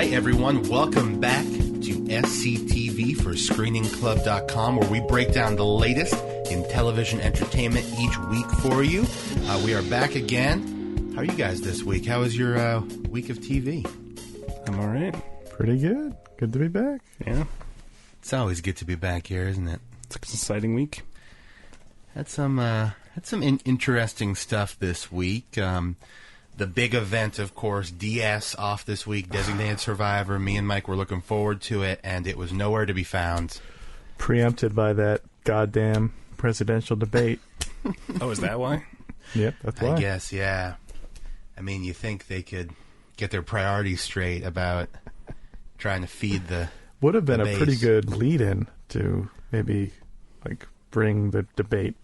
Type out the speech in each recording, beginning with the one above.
Hi, everyone. Welcome back to SCTV for ScreeningClub.com, where we break down the latest in television entertainment each week for you. We are back again. How are you guys this week? How was your week of TV? I'm all right. Pretty good. Good to be back. Yeah. It's always good to be back here, isn't it? It's an exciting week. Had some interesting stuff this week. The big event, of course, DS off this week, Designated Survivor. Me and Mike were looking forward to it, and it was nowhere to be found. Preempted by that goddamn presidential debate. Oh, is that why? Yep, that's why. I guess, yeah. I mean, you think they could get their priorities straight about trying to feed the Would have been the a pretty base. good lead-in to maybe bring the debate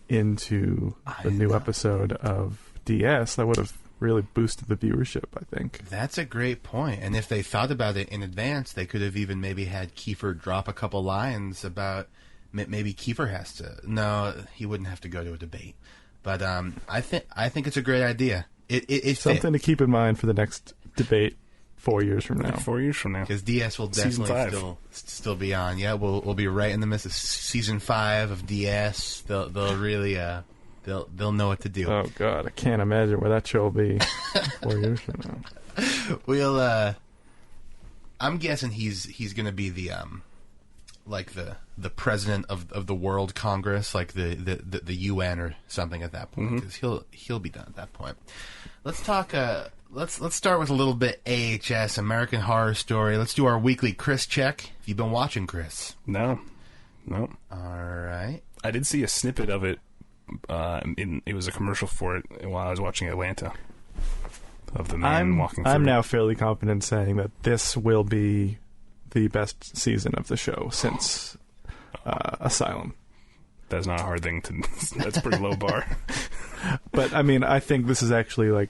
into the new episode of DS. That would have really boosted the viewership, I think. That's a great point. And if they thought about it in advance, they could have even maybe had Kiefer drop a couple lines about maybe Kiefer has to. No, he wouldn't have to go to a debate. But I think it's a great idea. It's something to keep in mind for the next debate 4 years from now. 4 years from now. because DS will Season definitely 5. still be on. Yeah, we'll be right in the midst of season 5 of DS. They'll really they'll know what to do. Oh, God, I can't imagine where that show will be 4 years from now. We'll I'm guessing he's going to be the the president of the World Congress, like the UN or something at that point, because he'll be done at that point. Let's talk. Let's start with a little bit AHS, American Horror Story. Let's do our weekly Chris check. Have you been watching, Chris? No. All right. I did see a snippet of it. It was a commercial for it while I was watching Atlanta. Of the man walking through. I'm now fairly confident saying that this will be the best season of the show since Asylum. That's not a hard thing to... That's a pretty low bar. But, I mean, I think this is actually,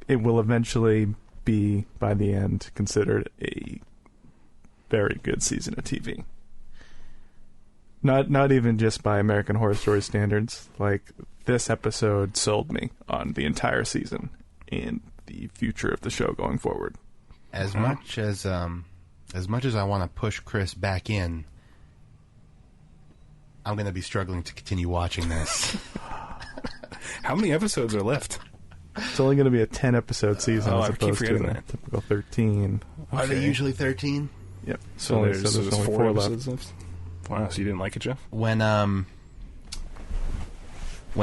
it will eventually be, by the end, considered a very good season of TV. Not even just by American Horror Story standards. This episode sold me on the entire season and the future of the show going forward. As much as I want to push Chris back in, I'm going to be struggling to continue watching this. How many episodes are left? It's only going to be a 10-episode season I as keep opposed to forgetting the that. typical 13. Are they usually 13? Yep. So there's only 4 4 left. episodes left? Wow, so you didn't like it, Jeff? When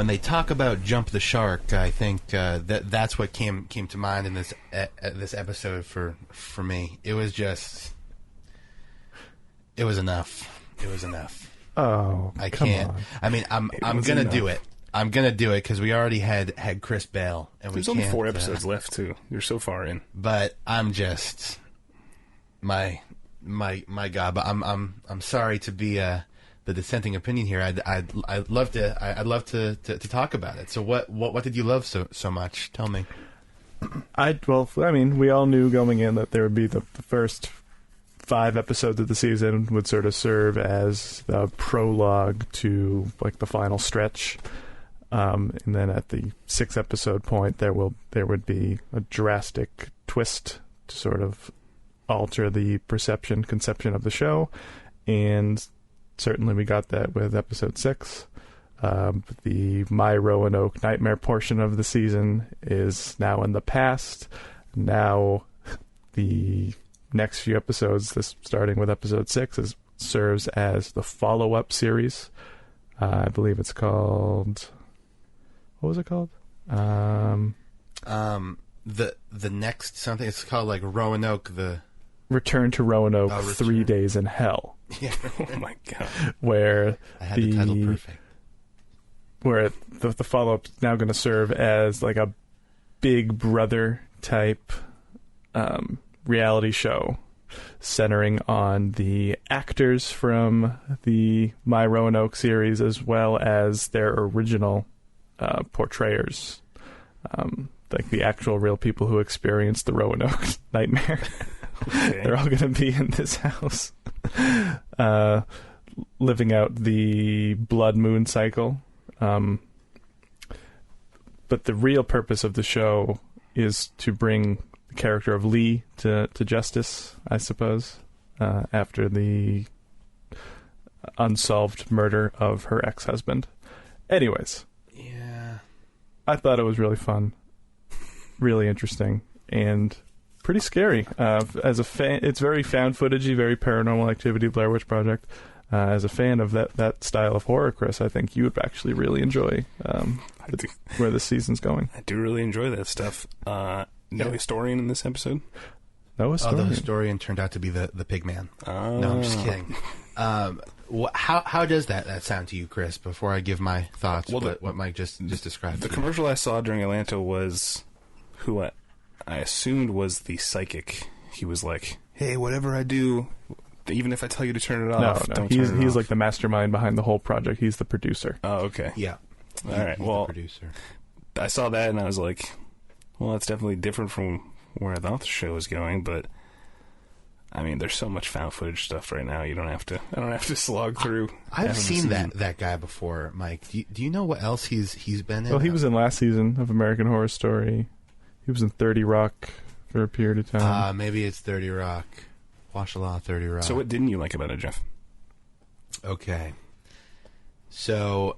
they talk about Jump the Shark, I think that's what came to mind in this episode for me. It was enough. It was enough. Oh, I come can't. on. I mean, I'm gonna do it. I'm gonna do it because we already had Chris Bale, and There's we only can't, 4 episodes left, too. You're so far in. But I'm just my God. But I'm sorry to be the dissenting opinion here. I'd love to talk about it. So what did you love so much? Tell me. We all knew going in that there would be the first 5 episodes of the season would sort of serve as the prologue to the final stretch, and then at the 6th episode point there would be a drastic twist to sort of alter the conception of the show, and certainly we got that with episode 6. The My Roanoke Nightmare portion of the season is now in the past. Now the next few episodes, starting with episode 6, serves as the follow-up series. I believe it's called... What was it called? The next something. It's called Roanoke. The Return to Roanoke, 3 Days in Hell. Yeah. Oh, my God. Where I had the title perfect. Where the follow-up is now going to serve as a Big Brother type reality show centering on the actors from the My Roanoke series as well as their original portrayers, the actual real people who experienced the Roanoke nightmare. Okay. They're all going to be in this house living out the blood moon cycle. But the real purpose of the show is to bring character of Lee to justice, I suppose, after the unsolved murder of her ex-husband. Anyways. Yeah. I thought it was really fun, really interesting, and pretty scary. As a fan, it's very found footagey, very Paranormal Activity, Blair Witch Project. As a fan of that style of horror, Chris, I think you would actually really enjoy where this season's going. I do really enjoy that stuff. No historian in this episode? No historian. Oh, the historian turned out to be the pig man. No, I'm just kidding. How does that sound to you, Chris, before I give my thoughts, what Mike just described? The commercial I saw during Atlanta was who I assumed was the psychic. He was like, hey, whatever I do, even if I tell you to turn it off, don't turn it off. He's like the mastermind behind the whole project. He's the producer. Oh, okay. Yeah. All right. He's well, the producer. I saw that and I was like, well, that's definitely different from where I thought the show was going, but I mean, there's so much found footage stuff right now. I don't have to slog through. I've seen that guy before, Mike. Do you know what else he's been in? Well, he was in last season of American Horror Story. He was in 30 Rock for a period of time. Maybe it's 30 Rock. Watch a lot of 30 Rock. So what didn't you like about it, Jeff? Okay. So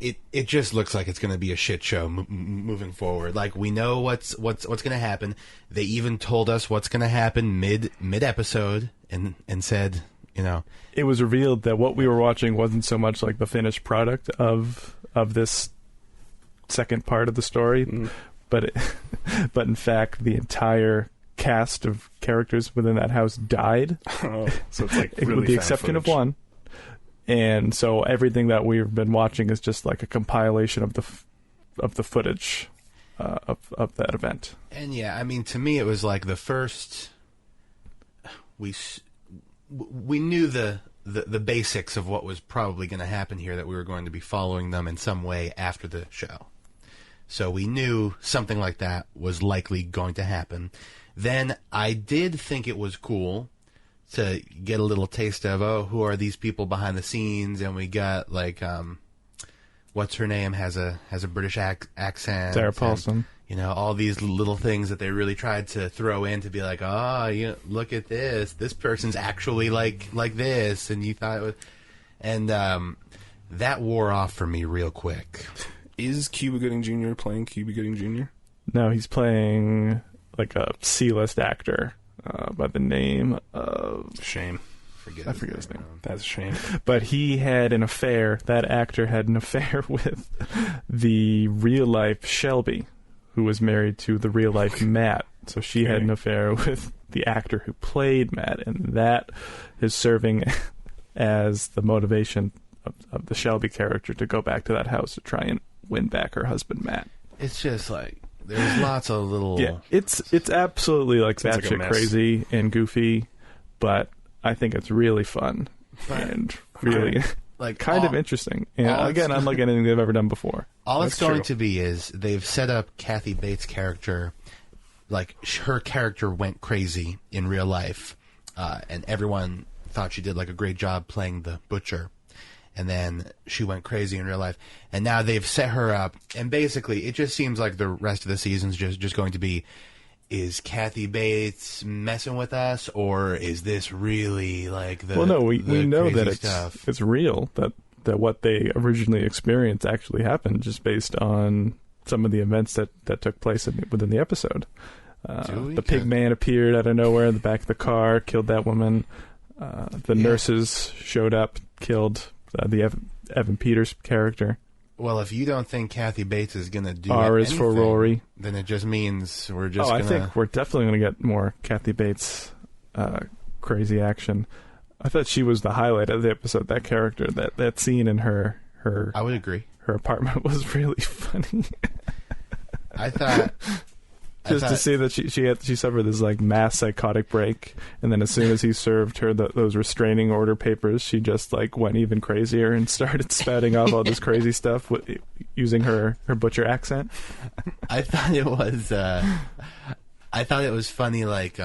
it just looks like it's going to be a shit show moving forward. Like, we know what's going to happen. They even told us what's going to happen mid episode and said, it was revealed that what we were watching wasn't so much like the finished product of this second part of the story, but in fact the entire cast of characters within that house died. Oh, so it's like really with the exception of one. And so everything that we've been watching is just like a compilation of the footage of that event. And yeah, I mean, to me, it was like the first. We knew the basics of what was probably going to happen here, that we were going to be following them in some way after the show. So we knew something like that was likely going to happen. Then I did think it was cool to get a little taste of, who are these people behind the scenes? And we got like, what's her name has a British accent. Sarah Paulson. And, all these little things that they really tried to throw in to be like, look at this. This person's actually like this, and you thought it was, and that wore off for me real quick. Is Cuba Gooding Jr. playing Cuba Gooding Jr.? No, he's playing like a C-list actor. By the name of... Shame. I forget his name. That's a shame. But he had an affair. That actor had an affair with the real-life Shelby, who was married to the real-life Matt. So she had an affair with the actor who played Matt, and that is serving as the motivation of the Shelby character to go back to that house to try and win back her husband, Matt. It's just like... There's lots of little... Yeah, it's absolutely like batshit crazy and goofy, but I think it's really fun and really like kind of interesting. And again, unlike anything they've ever done before. All it's going to be is they've set up Kathy Bates' character, like her character went crazy in real life, and everyone thought she did like a great job playing the butcher. And then she went crazy in real life. And now they've set her up. And basically, it just seems like the rest of the season's just going to be, is Kathy Bates messing with us? Or is this really like the... Well, no, we know that stuff? It's real. That what they originally experienced actually happened, just based on some of the events that took place within the episode. The pig man appeared out of nowhere in the back of the car, killed that woman. The nurses showed up, killed... the Evan Peters character. Well, if you don't think Kathy Bates is going to do R is for Rory, then it just means we're just I think we're definitely going to get more Kathy Bates crazy action. I thought she was the highlight of the episode, that character. That scene in her I would agree. Her apartment was really funny. I thought... to see that she suffered this like mass psychotic break, and then as soon as he served her those restraining order papers, she just like went even crazier and started spouting off all this crazy stuff using her butcher accent. I thought it was funny, like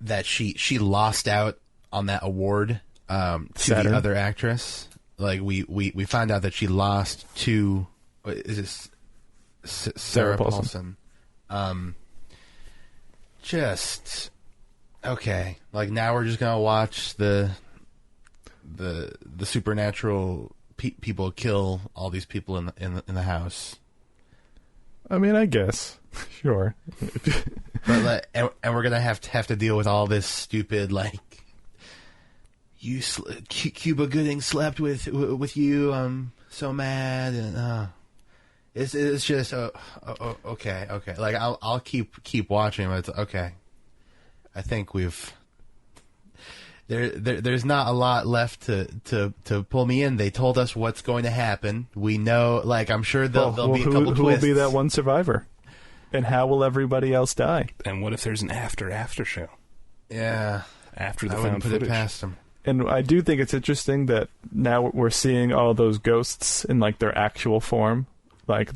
that she lost out on that award to the other actress. Like we found out that she lost to Sarah Paulson. Just okay. Like now we're just gonna watch the supernatural people kill all these people in the house. I mean, I guess sure. But like, and we're gonna have to deal with all this stupid like Cuba Gooding slept with you. I'm so mad, and it's just okay. Like I'll keep watching, but it's okay. I think there's not a lot left to pull me in. They told us what's going to happen. We know, like I'm sure there'll be a couple twists. Who will be that one survivor? And how will everybody else die? And what if there's an after show? Yeah, after the I wouldn't found put footage. it past them. And I do think it's interesting that now we're seeing all those ghosts in like their actual form. Like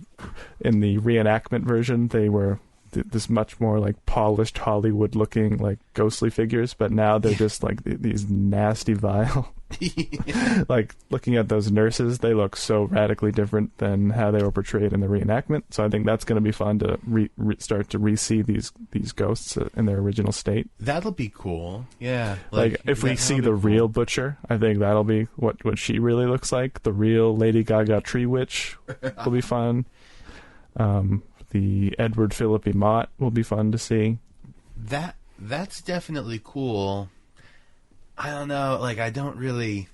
in the reenactment version, they were this much more like polished Hollywood-looking like ghostly figures, but now they're just like these nasty, vile. Like looking at those nurses, they look so radically different than how they were portrayed in the reenactment. So I think that's going to be fun to start to re-see these ghosts in their original state. That'll be cool. Yeah. Like if we see the real Butcher, I think that'll be what she really looks like. The real Lady Gaga Tree Witch will be fun. The Edward Philippi Mott will be fun to see. That's definitely cool. I don't know, like I don't really.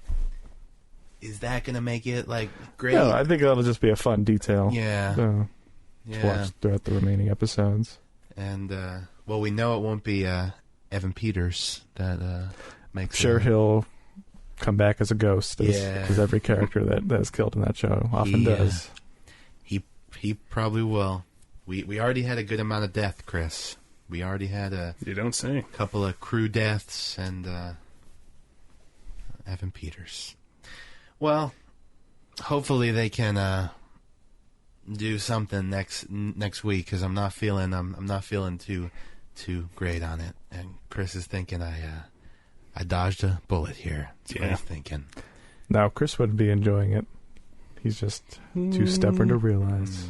Is that gonna make it like great? No, I think that'll just be a fun detail. Yeah. To watch throughout the remaining episodes. And well, we know it won't be Evan Peters that makes. Sure, he'll come back as a ghost, because every character that is killed in that show often does. He probably will. We already had a good amount of death, Chris. We already had You don't say. Couple of crew deaths and Evan Peters. Well, hopefully they can do something next week, because I'm not feeling too great on it. And Chris is thinking I dodged a bullet here. That's what he's thinking. Now Chris would be enjoying it. He's just too stubborn to realize.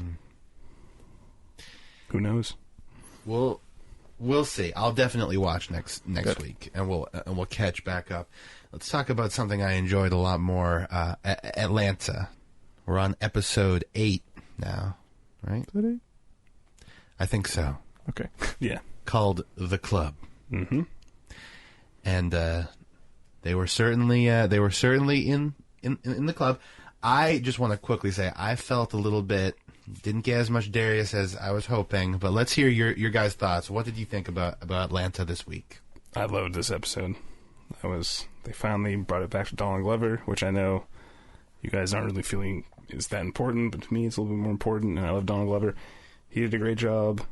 Who knows? We'll see. I'll definitely watch next week, and we'll catch back up. Let's talk about something I enjoyed a lot more. Atlanta. We're on episode 8 now, right? Is that 8? I think so. Okay. Yeah. Called The Club. Mm-hmm. And they were certainly in the club. I just want to quickly say I felt a little bit. Didn't get as much Darius as I was hoping, but let's hear your guys' thoughts. What did you think about Atlanta this week? I loved this episode. They finally brought it back to Donald Glover, which I know you guys aren't really feeling is that important, but to me it's a little bit more important, and I love Donald Glover. He did a great job.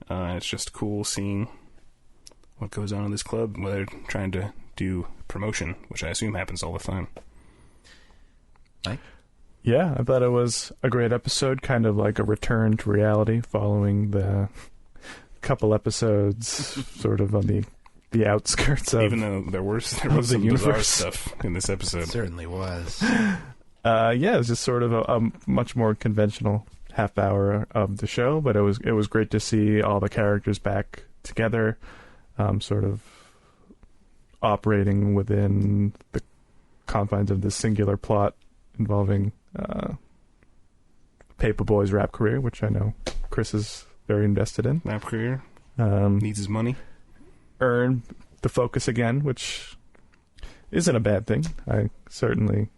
It's just cool seeing what goes on in this club, where they're trying to do promotion, which I assume happens all the time. Mike? Yeah, I thought it was a great episode, kind of like a return to reality following the couple episodes sort of on the outskirts of. Even though there was some bizarre stuff in this episode. It certainly was. Yeah, it was just sort of a much more conventional half hour of the show, but it was great to see all the characters back together, sort of operating within the confines of this singular plot involving Paperboy's rap career, which I know Chris is very invested in. Rap career needs his money. Earn the focus again, which isn't a bad thing. I certainly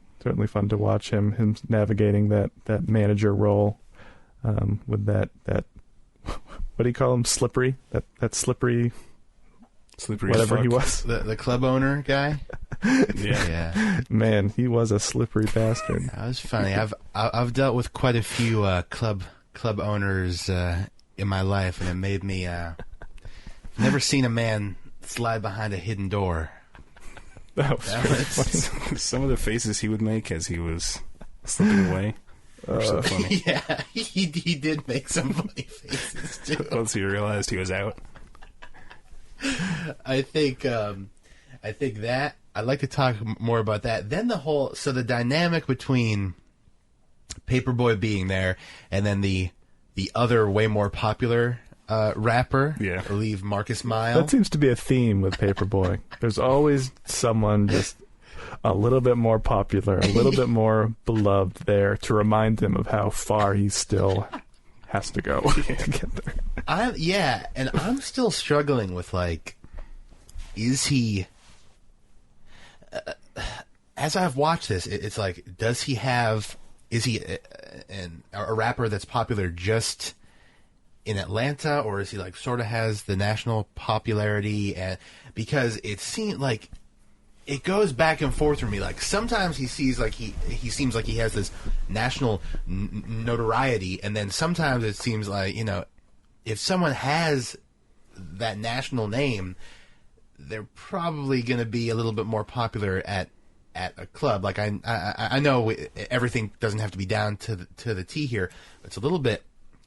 fun to watch him navigating that manager role with that what do you call him, slippery that slippery whatever fuck. he was, the club owner guy. Yeah. Man, he was a slippery bastard. That was funny. I've dealt with quite a few club owners in my life, and it made me never seen a man slide behind a hidden door. That was funny. Some of the faces he would make as he was slipping away were so funny. Yeah, he did make some funny faces too. Once he realized he was out. I think that I'd like to talk more about that. Then the dynamic between Paperboy being there and then the the other way more popular rapper. Yeah. I believe Marcus Mile. That seems to be a theme with Paperboy. There's always someone just a little bit more popular, a little bit more beloved there to remind him of how far he still has to go to get there. And I'm still struggling with, like, is he... as I've watched this, it's like, is he a rapper that's popular just in Atlanta, or is he like sort of has the national popularity? And because it seems like it goes back and forth for me. Like sometimes he seems like he has this national notoriety, and then sometimes it seems like, you know, if someone has that national name, they're probably going to be a little bit more popular at a club. Like I know everything doesn't have to be down to the T here, but it's a little bit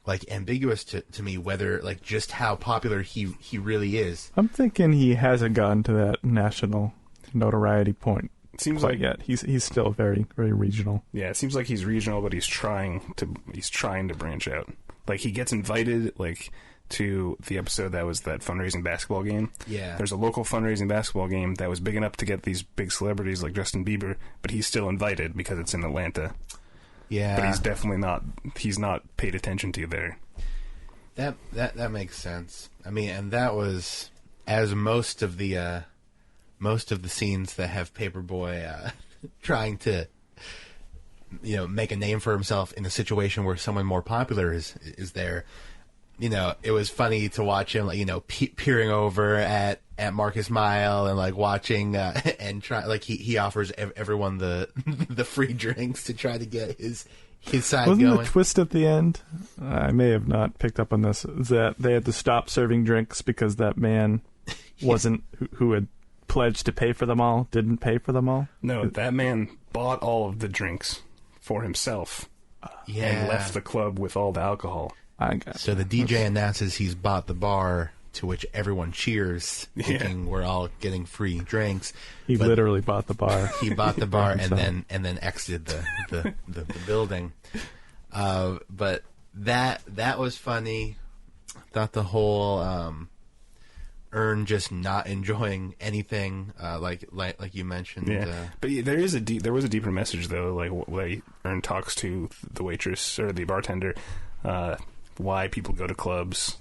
like ambiguous to me whether like just how popular he really is. I'm thinking he hasn't gotten to that national notoriety point. It seems quite like yet. He's still very, very regional. Yeah, it seems like he's regional, but he's trying to branch out. Like he gets invited like to the episode that was that fundraising basketball game. Yeah. There's a local fundraising basketball game that was big enough to get these big celebrities like Justin Bieber, but he's still invited because it's in Atlanta. Yeah. But he's definitely he's not paid attention to there. That makes sense. I mean, and that was as most of the scenes that have Paperboy trying to, you know, make a name for himself in a situation where someone more popular is there. You know, it was funny to watch him, like, you know, peering over at Marcus Mile and like watching and try, like he offers everyone the free drinks to try to get his side Wasn't going. the twist at the end? I may have not picked up on this. Is that they had to stop serving drinks because that man wasn't who had pledged to pay for them all didn't pay for them all? No, that man bought all of the drinks for himself. And left the club with all the alcohol. So the DJ announces he's bought the bar, to which everyone cheers, thinking we're all getting free drinks. He literally bought the bar. He bought the bar and then exited the building. But that was funny. Thought the whole Earn just not enjoying anything, like you mentioned. Yeah, but there was a deeper message though. Like Earn talks to the waitress or the bartender. Why people go to clubs.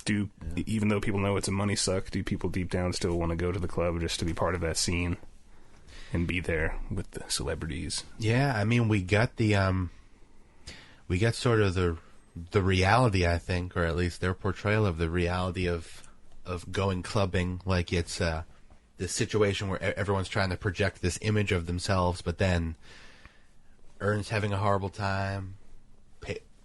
Even though people know it's a money suck, do people deep down still want to go to the club just to be part of that scene and be there with the celebrities? Yeah, I mean, we got sort of the reality, I think, or at least their portrayal of the reality of going clubbing. Like it's this situation where everyone's trying to project this image of themselves, but then Earn's having a horrible time.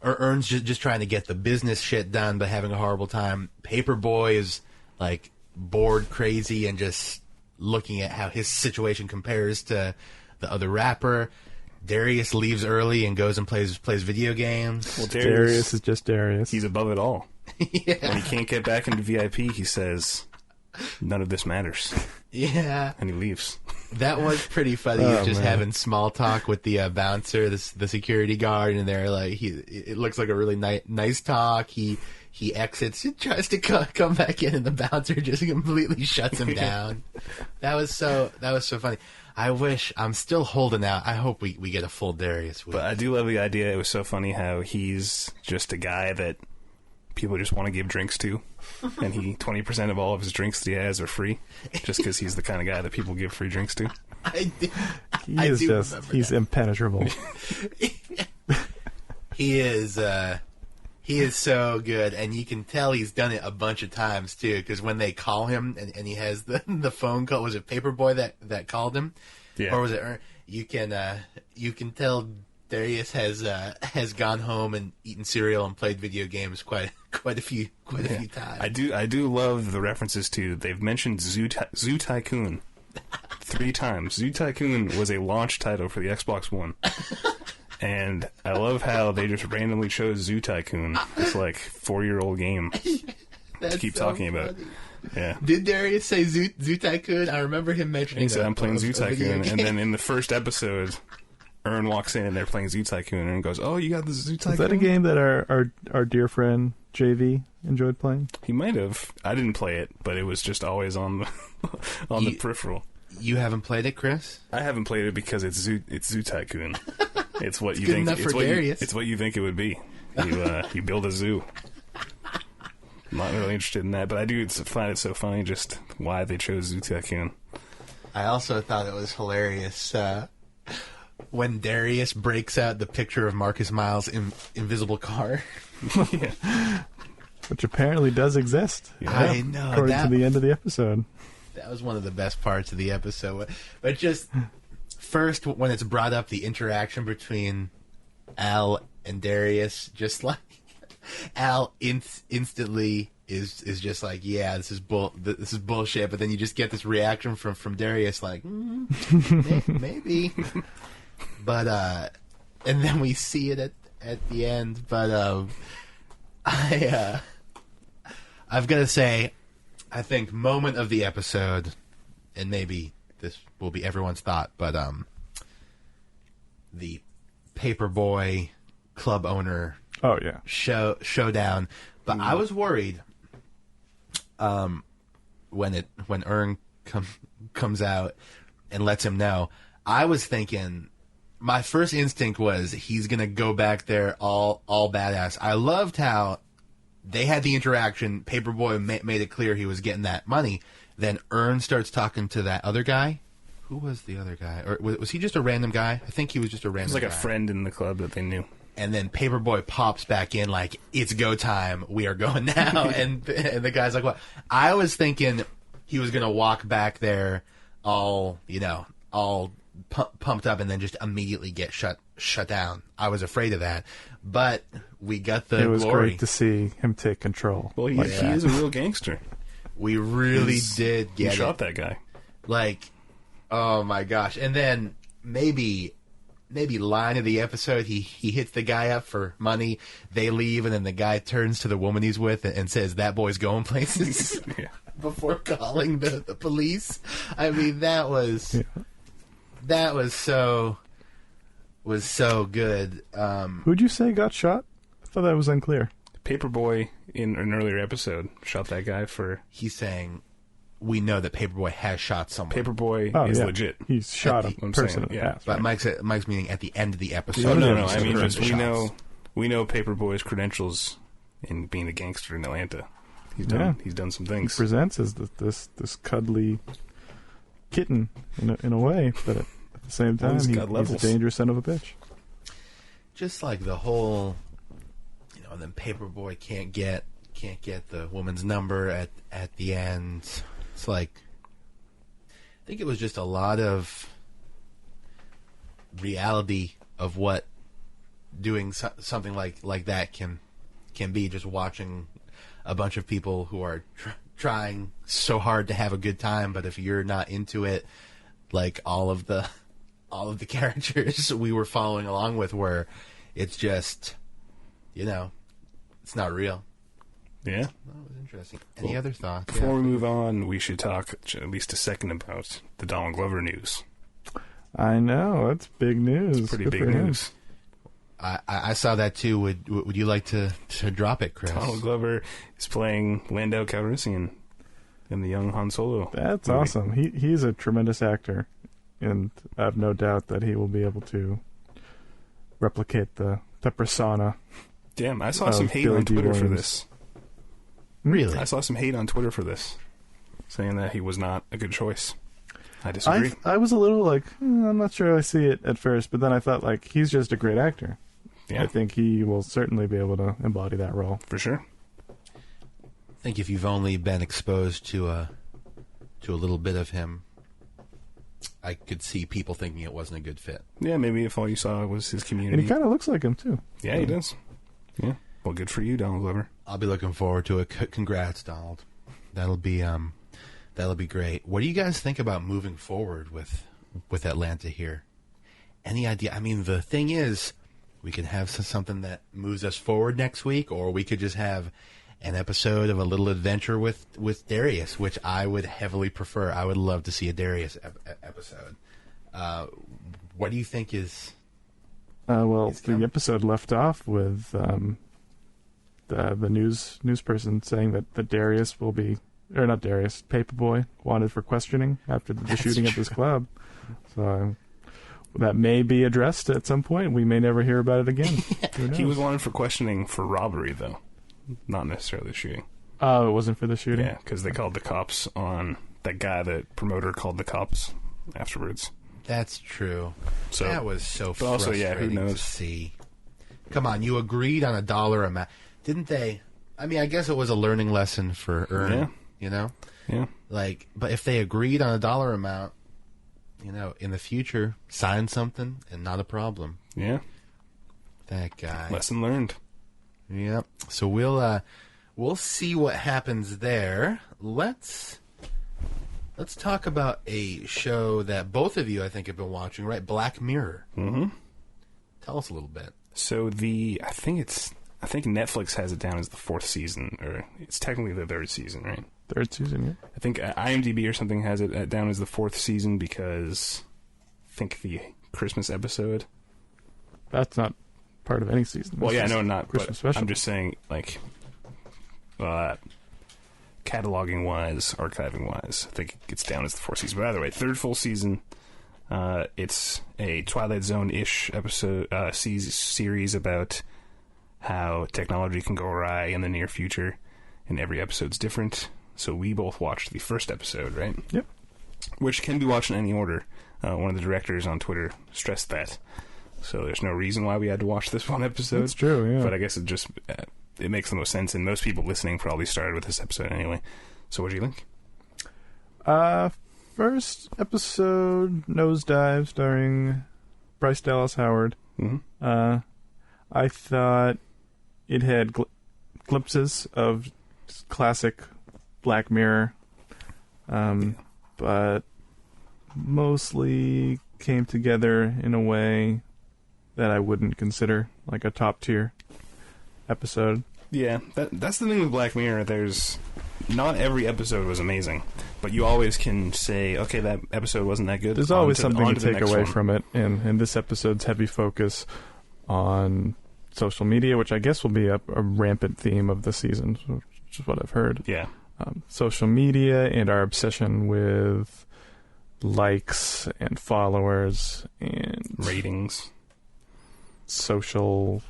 Earn's just trying to get the business shit done, but having a horrible time. Paperboy is like bored, crazy, and just looking at how his situation compares to the other rapper. Darius leaves early and goes and plays video games. Well, Darius is just Darius. He's above it all. Yeah. When he can't get back into VIP, he says, "None of this matters." Yeah. And he leaves. That was pretty funny. He's just having small talk with the bouncer, the security guard, and they're like, it looks like a really nice talk. He exits, he tries to come back in, and the bouncer just completely shuts him down. That was so funny. I'm still holding out. I hope we get a full Darius week. But I do love the idea. It was so funny how he's just a guy that people just want to give drinks to, and 20% of all of his drinks that he has are free, just because he's the kind of guy that people give free drinks to. He's impenetrable. He is so good, and you can tell he's done it a bunch of times too. Because when they call him, and he has the phone call, was it Paperboy that called him, or was it? You can tell Darius has gone home and eaten cereal and played video games quite a few times. I do love the references to. They've mentioned Zoo Tycoon 3 times. Zoo Tycoon was a launch title for the Xbox One. And I love how they just randomly chose Zoo Tycoon, this like 4-year-old game, to keep talking about. Yeah. Did Darius say Zoo Tycoon? I remember him mentioning. He said, "I'm playing Zoo Tycoon," and then in the first episode, Ern walks in and they're playing Zoo Tycoon, and Ern goes, "Oh, you got the Zoo Tycoon?" Is that a game that our dear friend JV enjoyed playing? He might have. I didn't play it, but it was just always on the the peripheral. You haven't played it, Chris? I haven't played it because it's Zoo Tycoon. It's what you good think. enough It's for what Darius. it's what you think it would be. You build a zoo. I'm not really interested in that, but I do find it so funny just why they chose Zoo Tycoon. I also thought it was hilarious when Darius breaks out the picture of Marcus Miles' invisible car. Yeah. Which apparently does exist. Yeah. I know. According to the end of the episode. That was one of the best parts of the episode. But just first, when it's brought up, the interaction between Al and Darius, just like Al instantly is just like, yeah, this is bullshit. But then you just get this reaction from Darius, like, maybe. But and then we see it at the end. But I've got to say, I think moment of the episode, and maybe this will be everyone's thought, but the Paperboy club owner showdown. But I was worried when Ern comes out and lets him know. I was thinking, my first instinct was he's gonna go back there all badass. I loved how they had the interaction. Paperboy made it clear he was getting that money. Then Ern starts talking to that other guy. Who was the other guy? Or was he just a random guy? I think he was just a random guy. It was like a friend in the club that they knew. And then Paperboy pops back in like, it's go time. We are going now. and the guy's like, what? I was thinking he was going to walk back there all pumped up and then just immediately get shut down. I was afraid of that. But we got the glory. It was great to see him take control. Well, he is a real gangster. We really did get he shot that guy. Like, oh my gosh. And then maybe line of the episode, he hits the guy up for money. They leave, and then the guy turns to the woman he's with and says, "That boy's going places." Yeah. Before calling the police. I mean, that was so good. Who'd you say got shot? I thought that was unclear. Paperboy in an earlier episode shot that guy for... He's saying, we know that Paperboy has shot someone. Paperboy is legit. He's shot a person in the past. But right? Mike's meaning at the end of the episode. No. I mean, just we know Paperboy's credentials in being a gangster in Atlanta. He's done some things. He presents as this cuddly kitten in a way, but at the same time, he's a dangerous son of a bitch. Just like the whole, and then Paperboy can't get the woman's number at the end. It's like, I think it was just a lot of reality of what doing something like that can be. Just watching a bunch of people who are trying so hard to have a good time, but if you're not into it, like all of the characters we were following along with, where it's just, it's not real. Yeah. That was interesting. Any other thoughts? Before we move on, we should talk at least a second about the Donald Glover news. I know, that's big news. It's pretty big news. I saw that too. Would you like to drop it, Chris? Donald Glover is playing Lando Calrissian in the young Han Solo. That's movie. Awesome. He's a tremendous actor, and I have no doubt that he will be able to replicate the persona. Damn, I saw some hate on Twitter for this. Really? I saw some hate on Twitter for this, saying that he was not a good choice. I disagree. I was a little like, I'm not sure I see it at first, but then I thought, like, he's just a great actor. Yeah. I think he will certainly be able to embody that role. For sure. I think if you've only been exposed to a little bit of him, I could see people thinking it wasn't a good fit. Yeah, maybe if all you saw was his community. And he kind of looks like him, too. Yeah, he does. Yeah. Well, good for you, Donald Glover. I'll be looking forward to it. Congrats, Donald. That'll be great. What do you guys think about moving forward with Atlanta here? Any idea? I mean, the thing is, we can have something that moves us forward next week, or we could just have an episode of A Little Adventure with Darius, which I would heavily prefer. I would love to see a Darius episode. What do you think is Well, He's the coming. episode left off with the news person saying that Darius will be, or not Darius, Paperboy wanted for questioning after the That's shooting at true. this club. So that may be addressed at some point. We may never hear about it again. Who knows? He was wanted for questioning for robbery, though, not necessarily shooting. Oh, it wasn't for the shooting? Yeah, because they called the cops on that guy. The promoter called the cops afterwards. That's true. So That was so but also, frustrating yeah, who knows? to see. Come on, you agreed on $1 amount, didn't they? I mean, I guess it was a learning lesson for Ern. Yeah. You know, yeah, like, but if they agreed on $1 amount, you know, in the future, sign something and not a problem. yeah. That guy. Lesson learned. Yep. So we'll see what happens there. Let's talk about a show that both of you, I think, have been watching, right? Black Mirror. Mm-hmm. Tell us a little bit. So I think Netflix has it down as the 4th season, or it's technically the 3rd season, right? 3rd season, yeah. I think IMDb or something has it down as the 4th season because I think the Christmas episode. That's not part of any season. Well, That's yeah, just no, not. But Christmas special. I'm just saying, like, cataloging wise, archiving wise, I think it's down as the 4th season. But either way, 3rd full season. It's a Twilight Zone-ish episode series about how technology can go awry in the near future, and every episode's different. So we both watched the first episode, right? Yep. Which can be watched in any order. One of the directors on Twitter stressed that. So there's no reason why we had to watch this one episode. That's true, yeah. But I guess it just it makes the most sense, and most people listening probably started with this episode anyway. So what do you think? First episode, Nosedive, starring Bryce Dallas Howard. Mm-hmm. I thought it had glimpses of classic Black Mirror, but mostly came together in a way that I wouldn't consider like a top tier episode. Yeah, that's the thing with Black Mirror. There's not every episode was amazing, but you always can say, okay, that episode wasn't that good. There's always something to take away from it, and this episode's heavy focus on social media, which I guess will be a rampant theme of the season, which is what I've heard. Yeah. Social media and our obsession with likes and followers and Ratings. social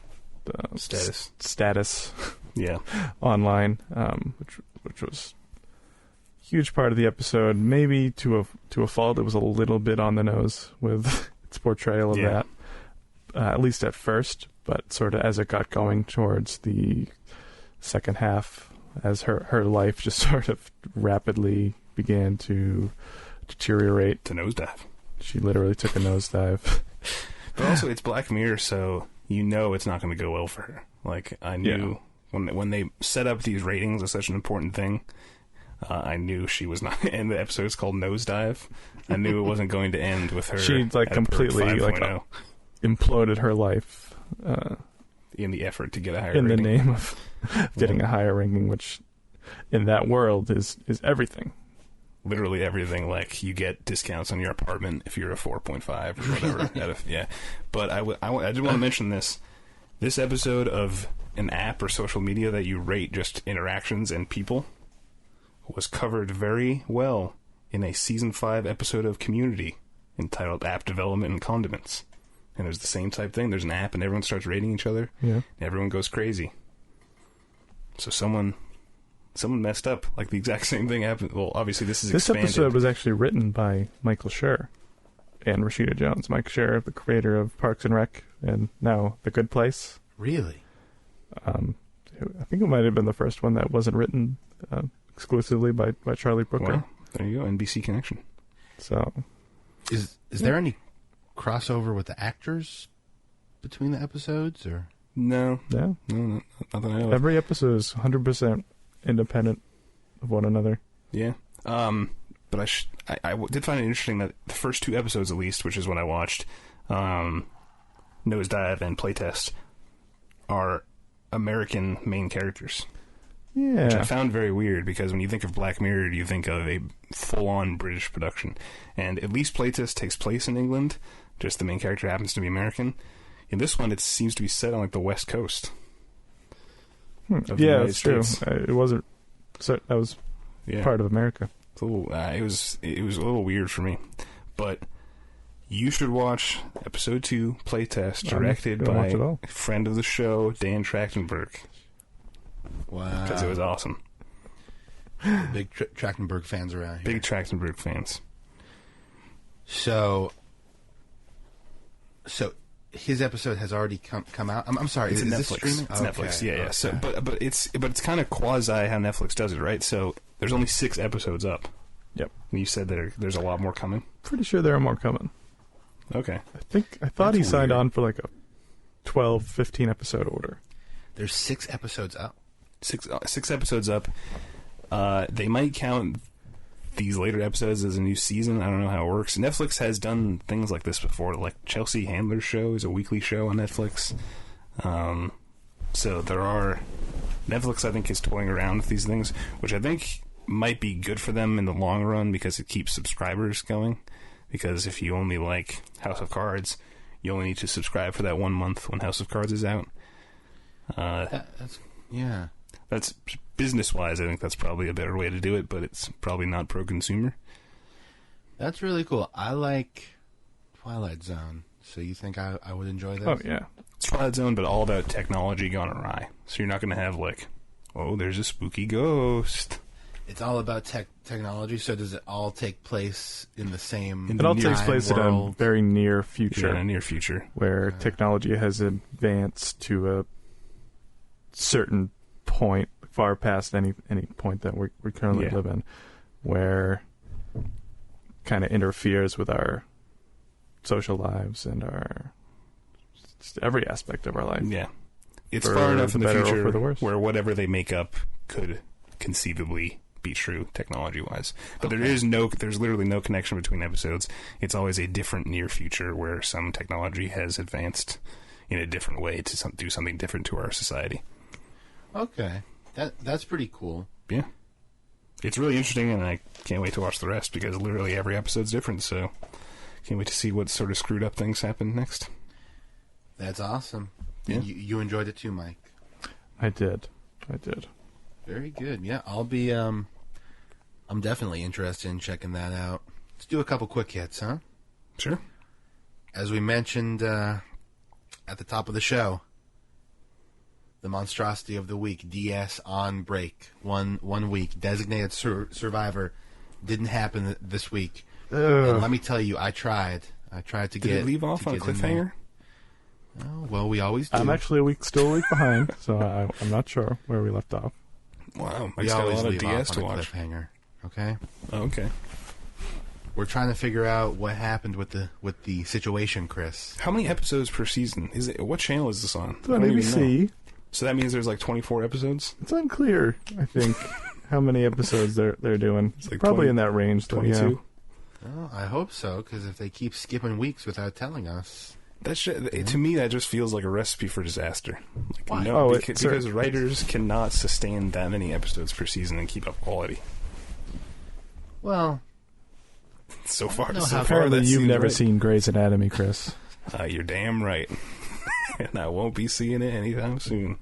status Yeah. online, which was a huge part of the episode. Maybe to a fault, it was a little bit on the nose with its portrayal of that, at least at first. But sort of as it got going towards the second half, as her life just sort of rapidly began to deteriorate. To nosedive. She literally took a nosedive. But also, it's Black Mirror, so you know it's not going to go well for her. Like, I knew when they set up these ratings as such an important thing, I knew she was not. And the episode is called Nosedive. I knew it wasn't going to end with her. She like at a completely 5.0 imploded her life in the effort to get a higher in rating. the name of getting a higher ranking, which in that world is everything. Literally everything. Like, you get discounts on your apartment if you're a 4.5 or whatever. Yeah. But I did want to mention this. This episode of an app or social media that you rate just interactions and people was covered very well in a season 5 episode of Community entitled App Development and Condiments. And there's the same type thing. There's an app and everyone starts rating each other. Yeah. And everyone goes crazy. So someone messed up. Like, the exact same thing happened. Well, obviously this is expanded. This episode was actually written by Michael Schur and Rashida Jones. Mike Schur, the creator of Parks and Rec and now The Good Place. Really? I think it might have been the first one that wasn't written exclusively by Charlie Brooker. Well, there you go. NBC connection. So Is there any crossover with the actors between the episodes, or No. yeah, No, not that I know of. every episode is 100% independent of one another. Yeah. But I did find it interesting that the first 2 episodes, at least, which is what I watched, Nosedive and Playtest, are American main characters. Yeah, Which I found very weird, because when you think of Black Mirror, you think of a full-on British production. And at least Playtest takes place in England, just the main character happens to be American. In this one, it seems to be set on like the West Coast. Of the Yeah, United that's true. States. It wasn't. So that was part of America. It's a little, it was a little weird for me, but you should watch episode 2, Playtest, directed by a friend of the show, Dan Trachtenberg. Wow, because it was awesome. Big Trachtenberg fans around here. Big Trachtenberg fans. So his episode has already come out. I'm sorry, it's is Netflix. this streaming? It's Okay, Netflix. Yeah. okay. So, but it's kind of quasi how Netflix does it, right? So there's only 6 episodes up. Yep. And you said that there's a lot more coming. Pretty sure there are more coming. Okay. I thought That's he signed weird. on for like a 12, 15 episode order. There's 6 episodes up. 6 episodes up. They might count these later episodes as a new season. I don't know how it works. Netflix has done things like this before. Like Chelsea Handler's show is a weekly show on Netflix. So there are... Netflix, I think, is toying around with these things, which I think might be good for them in the long run because it keeps subscribers going. Because if you only like House of Cards, you only need to subscribe for that 1 month when House of Cards is out. That's business-wise, I think that's probably a better way to do it, but it's probably not pro-consumer. That's really cool. I like Twilight Zone, so you think I would enjoy this? Oh, yeah. It's Twilight Zone, but all about technology gone awry. So you're not going to have, like, oh, there's a spooky ghost. It's all about technology, so does it all take place in the same It all takes place in a very near future. Yeah, in a near future. Where technology has advanced to a certain point, far past any point that we currently live in, where kind of interferes with our social lives and our just every aspect of our life. Yeah. It's far enough in the future for the worse. where whatever they make up could conceivably be true technology-wise. But there's literally no connection between episodes. It's always a different near future where some technology has advanced in a different way to do something different to our society. Okay. That's pretty cool. Yeah. It's really interesting, and I can't wait to watch the rest because literally every episode's different, so can't wait to see what sort of screwed up things happen next. That's awesome. Yeah. You enjoyed it too, Mike. I did. Very good. Yeah, I'll be I'm definitely interested in checking that out. Let's do a couple quick hits, huh? Sure. As we mentioned at the top of the show, the monstrosity of the week, DS on break. One week. Designated Survivor didn't happen this week. And let me tell you, I tried to Did get... Did it leave off on a cliffhanger? Oh, well, we always do. I'm actually still a week behind, so I'm not sure where we left off. Wow. We Mike's got a always lot of leave DS off to on a watch. cliffhanger. Okay? Oh, okay. We're trying to figure out what happened with the situation, Chris. How many episodes per season? What channel is this on? It's on I don't even know. ABC. So that means there's like 24 episodes? It's unclear, I think, how many episodes they're doing. It's like probably 20, in that range. 22? Oh, I hope so, because if they keep skipping weeks without telling us... To me, that just feels like a recipe for disaster. Like, Why? no, Oh, because writers cannot sustain that many episodes per season and keep up quality. Well... So far, know so how- far Apparently that you've seems never right. seen Grey's Anatomy, Chris. You're damn right. And I won't be seeing it anytime soon.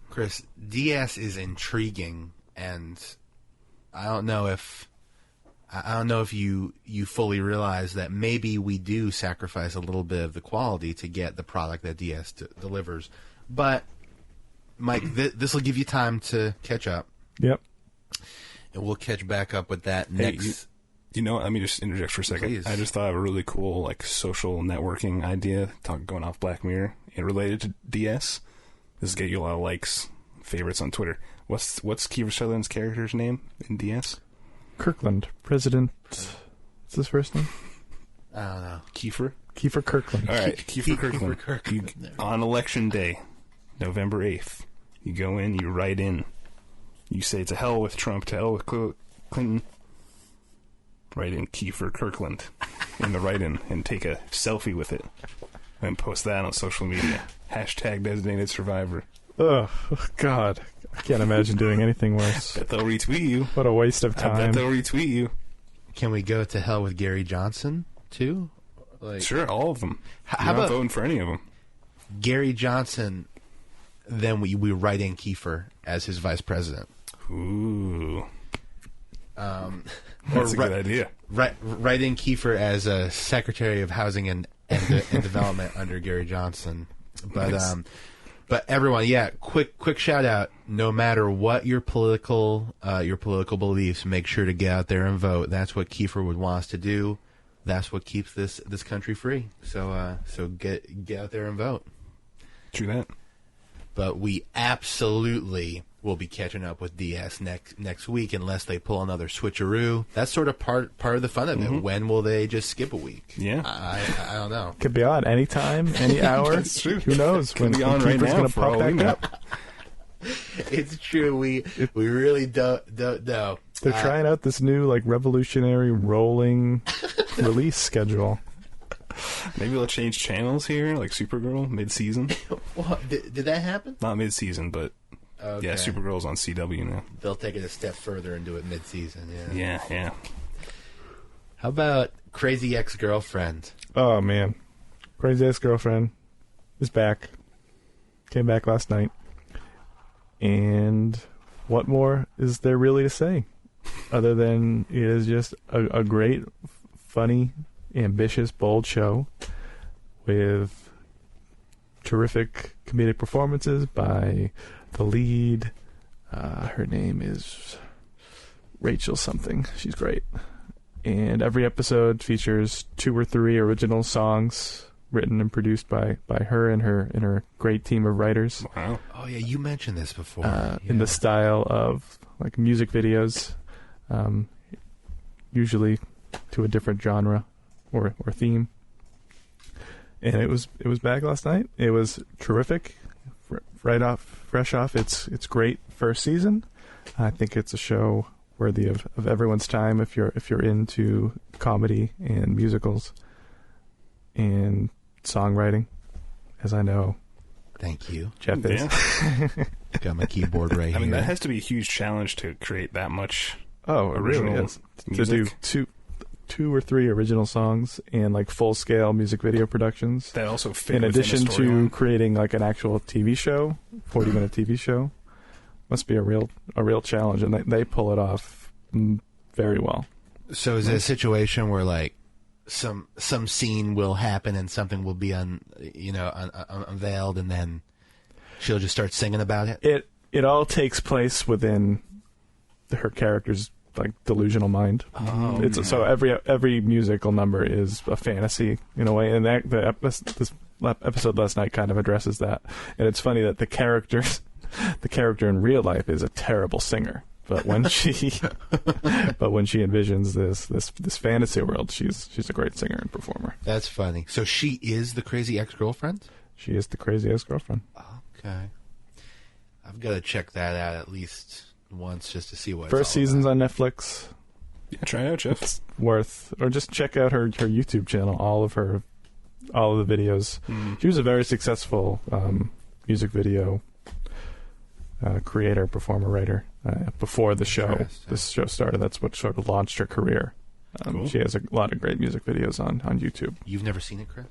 Chris, DS is intriguing, and I don't know if you fully realize that maybe we do sacrifice a little bit of the quality to get the product that DS delivers. But Mike, this will give you time to catch up. Yep. And we'll catch back up with that Hey, next. You know what? Let me just interject for a second. Please. I just thought of a really cool social networking idea, going off Black Mirror, and related to DS. This is get you a lot of likes, favorites on Twitter. What's Kiefer Sutherland's character's name in DS? Kirkland. President... What's his first name? I don't know. Kiefer Kirkland. All right, Kiefer Kirkland. Kirkland. On Election Day, November 8th, you go in, you write in. You say, to hell with Trump, to hell with Clinton. Write in Kiefer Kirkland in the write-in and take a selfie with it. And post that on social media. Hashtag designated survivor. Ugh, God. I can't imagine doing anything worse. Bet they'll retweet you. What a waste of I bet time. they'll retweet you. Can we go to hell with Gary Johnson too? Sure, all of them. How You're not about voting for any of them. Gary Johnson, then we write in Kiefer as his vice president. Ooh. That's a good idea. Write in Kiefer as a Secretary of Housing and Development under Gary Johnson. But Nice. But everyone, quick shout out. No matter what your political beliefs, make sure to get out there and vote. That's what Kiefer would want us to do. That's what keeps this country free. So get out there and vote. True that. But we absolutely will be catching up with DS next week unless they pull another switcheroo. That's sort of part of the fun of it. When will they just skip a week? Yeah. I don't know. Could be on any time, any hour. That's true. Who knows? Could be on right Kiefer's now gonna for pop all we back know. up. It's true. We really don't know. They're trying out this new revolutionary rolling release schedule. Maybe they'll change channels here, like Supergirl mid-season. What, did that happen? Not mid-season, but Okay. yeah, Supergirl's on CW now. They'll take it a step further and do it mid-season. Yeah. How about Crazy Ex-Girlfriend? Oh man, Crazy Ex-Girlfriend is back. Came back last night, and what more is there really to say, other than it is just a great, funny, ambitious, bold show with terrific comedic performances by the lead. Her name is Rachel something. She's great. And every episode features 2 or 3 original songs written and produced by her and her great team of writers. Wow. Oh yeah, you mentioned this before. In the style of music videos, usually to a different genre or theme. And it was back last night. It was terrific. Fresh off its great first season. I think it's a show worthy of everyone's time if you're into comedy and musicals and songwriting, as I know Thank you. Jeff is. Yeah. Got my keyboard right I mean, here. that has to be a huge challenge to create that much Oh, it really original is. music. To do two or three original songs and full scale music video productions. That also fit In within addition the to storyline. creating an actual TV show, 40-minute TV show, must be a real challenge, and they pull it off very well. So is it a situation where some scene will happen and something will be unveiled, and then she'll just start singing about it? It all takes place within her character's delusional mind. Oh, It's so every musical number is a fantasy in a way, and this episode last night kind of addresses that. And it's funny that the character in real life is a terrible singer, but when she envisions this fantasy world, she's a great singer and performer. That's funny. So she is the crazy ex-girlfriend? She is the crazy ex-girlfriend. Okay. I've got to check that out at least once just to see what First it's all season's about. on Netflix. Yeah, try it out, Jeff. It's worth, or just check out her YouTube channel. All of the videos. She was a very successful music video creator, performer, writer before this show started. That's what sort of launched her career. Cool. She has a lot of great music videos on YouTube. You've never seen it, Chris?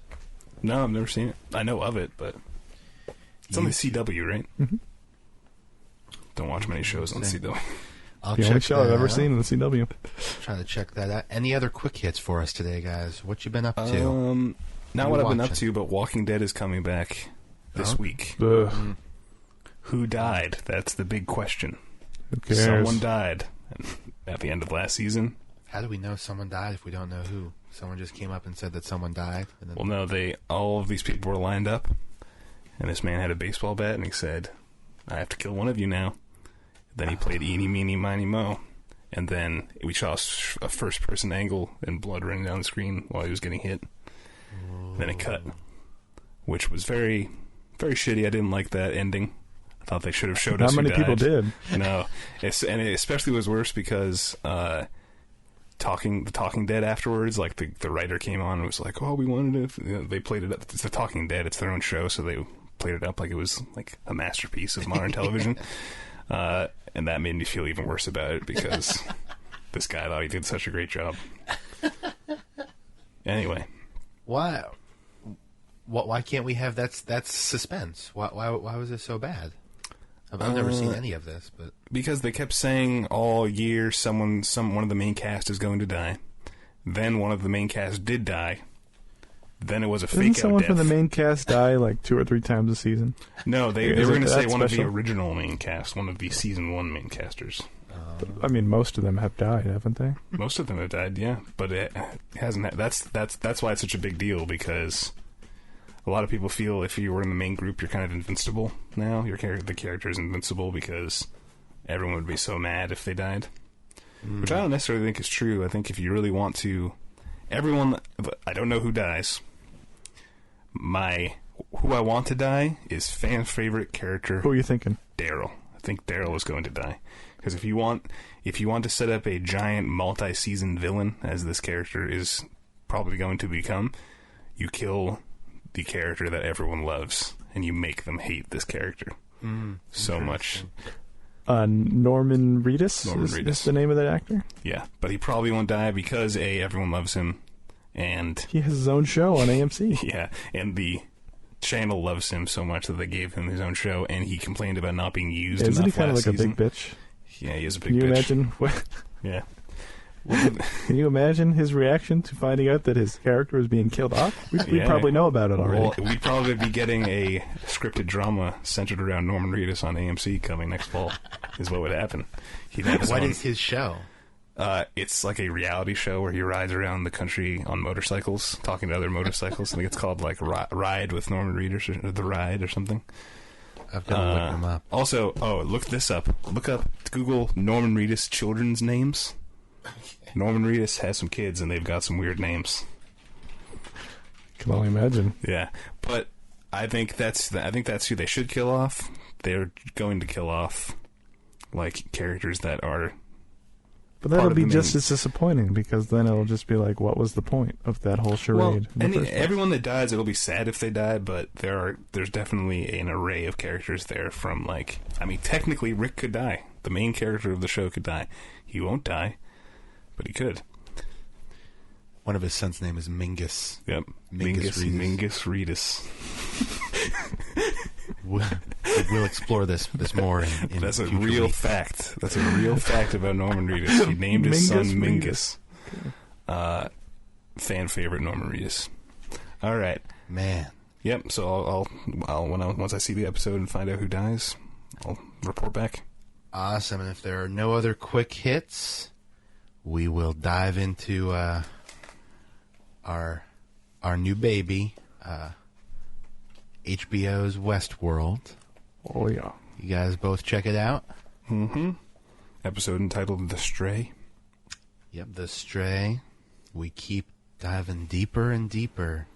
No, I've never seen it. I know of it, but it's on the CW, right? Mhm. Don't watch many shows on CW. I'll The check only show I've that ever out. seen in the CW. Try to check that out. Any other quick hits for us today, guys? What you been up to? Not You what I've been up watching? to, but Walking Dead is coming back this Oh. week. Ugh, Who died? That's the big question. who cares? Someone died at the end of last season. How do we know someone died if we don't know who? Someone just came up and said that someone died? And then... Well, no, all of these people were lined up, and this man had a baseball bat, and he said, "I have to kill one of you now." Then he played Eeny, Meeny, Miny, Mo, and then we saw a first-person angle and blood running down the screen while he was getting hit. Then it cut, which was very, very shitty. I didn't like that ending. I thought they should have showed us Not who many people died. did. No, and it especially was worse because the Talking Dead afterwards, the writer came on and was like, "Oh, we wanted to." They played it up. It's the Talking Dead. It's their own show, so they played it up like it was a masterpiece of modern television. And that made me feel even worse about it because this guy thought he did such a great job. Anyway, Wow. Why can't we have that's suspense? Why was it so bad? I've never seen any of this, but because they kept saying all year one of the main cast is going to die. Then one of the main cast did die. Then it was a fake out death. Didn't someone from the main cast die like 2 or 3 times a season? No, they were going to say one of the original main cast, one of the season 1 main casters. I mean, most of them have died, haven't they? Most of them have died, yeah, but it hasn't. That's why it's such a big deal, because a lot of people feel if you were in the main group, you're kind of invincible now. The character is invincible because everyone would be so mad if they died. Which I don't necessarily think is true. I think if you really want to, everyone. I don't know who dies. Who I want to die is fan favorite character. Who are you thinking? Daryl. I think Daryl is going to die. Because if you want to set up a giant multi-season villain, as this character is probably going to become, you kill the character that everyone loves, and you make them hate this character so much. Norman Reedus? Norman Reedus is the name of that actor? Yeah, but he probably won't die because everyone loves him, and he has his own show on AMC. Yeah, and the channel loves him so much that they gave him his own show, and he complained about not being used enough. Isn't he kind of last like season. a big bitch? Yeah, he is a big bitch. Can you imagine? Yeah. Can you imagine his reaction to finding out that his character is being killed off? We probably know about it already. Well, we'd probably be getting a scripted drama centered around Norman Reedus on AMC coming next fall, is what would happen. What is his show? It's like a reality show where he rides around the country on motorcycles, talking to other motorcycles. I think it's called like Ride with Norman Reedus, or The Ride, or something. I've got to look them up. Also, look this up. Google Norman Reedus children's names. Norman Reedus has some kids, and they've got some weird names. Can only imagine. Yeah, but I think that's who they should kill off. They're going to kill off like characters that are. But that'll be just as disappointing, because then it'll just be like, what was the point of that whole charade? Well, everyone that dies, it'll be sad if they die, but there's definitely an array of characters there from, like, I mean, technically Rick could die. The main character of the show could die. He won't die, but he could. One of his sons' name is Mingus. Yep. Mingus Reedus. We'll explore this more. That's a real fact. That's a real fact about Norman Reedus. He named his son Mingus. Fan favorite Norman Reedus. All right, man. Yep. So once I see the episode and find out who dies, I'll report back. Awesome. And if there are no other quick hits, we will dive into our new baby, HBO's Westworld. Oh, yeah. You guys both check it out? Mm-hmm. Episode entitled The Stray. Yep, The Stray. We keep diving deeper and deeper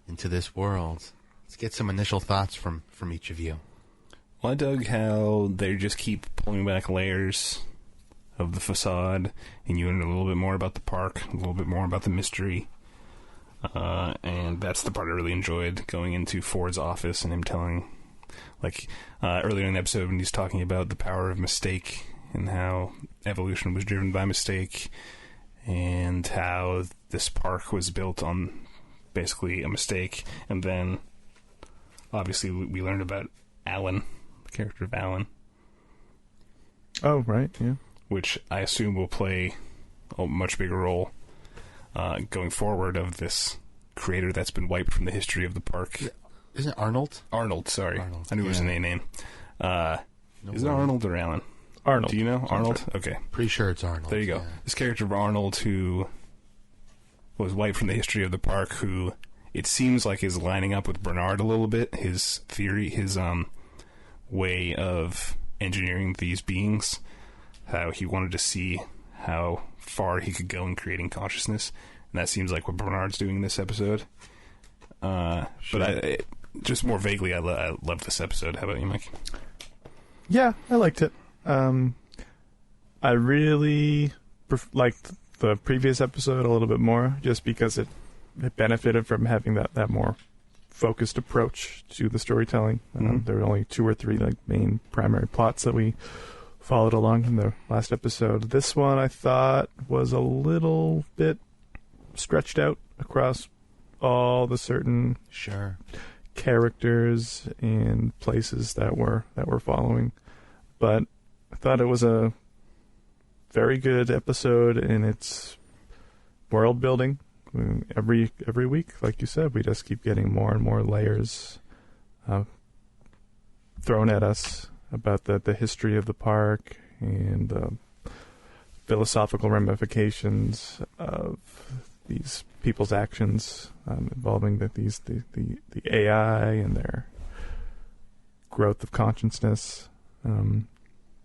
into this world. Let's get some initial thoughts from each of you. Well, I dug how they just keep pulling back layers of the facade, and you learn a little bit more about the park, a little bit more about the mystery. And that's the part I really enjoyed, going into Ford's office and him telling, like, earlier in the episode when he's talking about the power of mistake and how evolution was driven by mistake, and how this park was built on basically a mistake. And then, obviously, we learned about Alan, the character of Alan. Oh, right, yeah. Which I assume will play a much bigger role going forward, of this creator that's been wiped from the history of the park. Isn't it Arnold? Arnold, sorry. Arnold. I knew it was an A name. Is it Arnold or Alan? Arnold. Do you know? Arnold? Okay. Pretty sure it's Arnold. There you go. Yeah. This character of Arnold, who was wiped from the history of the park, who it seems like is lining up with Bernard a little bit. His theory, his way of engineering these beings, how he wanted to see how far he could go in creating consciousness, and that seems like what Bernard's doing in this episode. Sure. But just more vaguely, I love this episode. How about you, Mike? Yeah, I liked it. I really liked the previous episode a little bit more, just because it benefited from having that more focused approach to the storytelling. There were only 2 or 3 main primary plots that we followed along in the last episode. This one I thought was a little bit stretched out across all the certain Sure. characters and places that we're following. But I thought it was a very good episode in its world building. Every week, like you said, we just keep getting more and more layers thrown at us about the history of the park and the philosophical ramifications of these people's actions involving the AI and their growth of consciousness.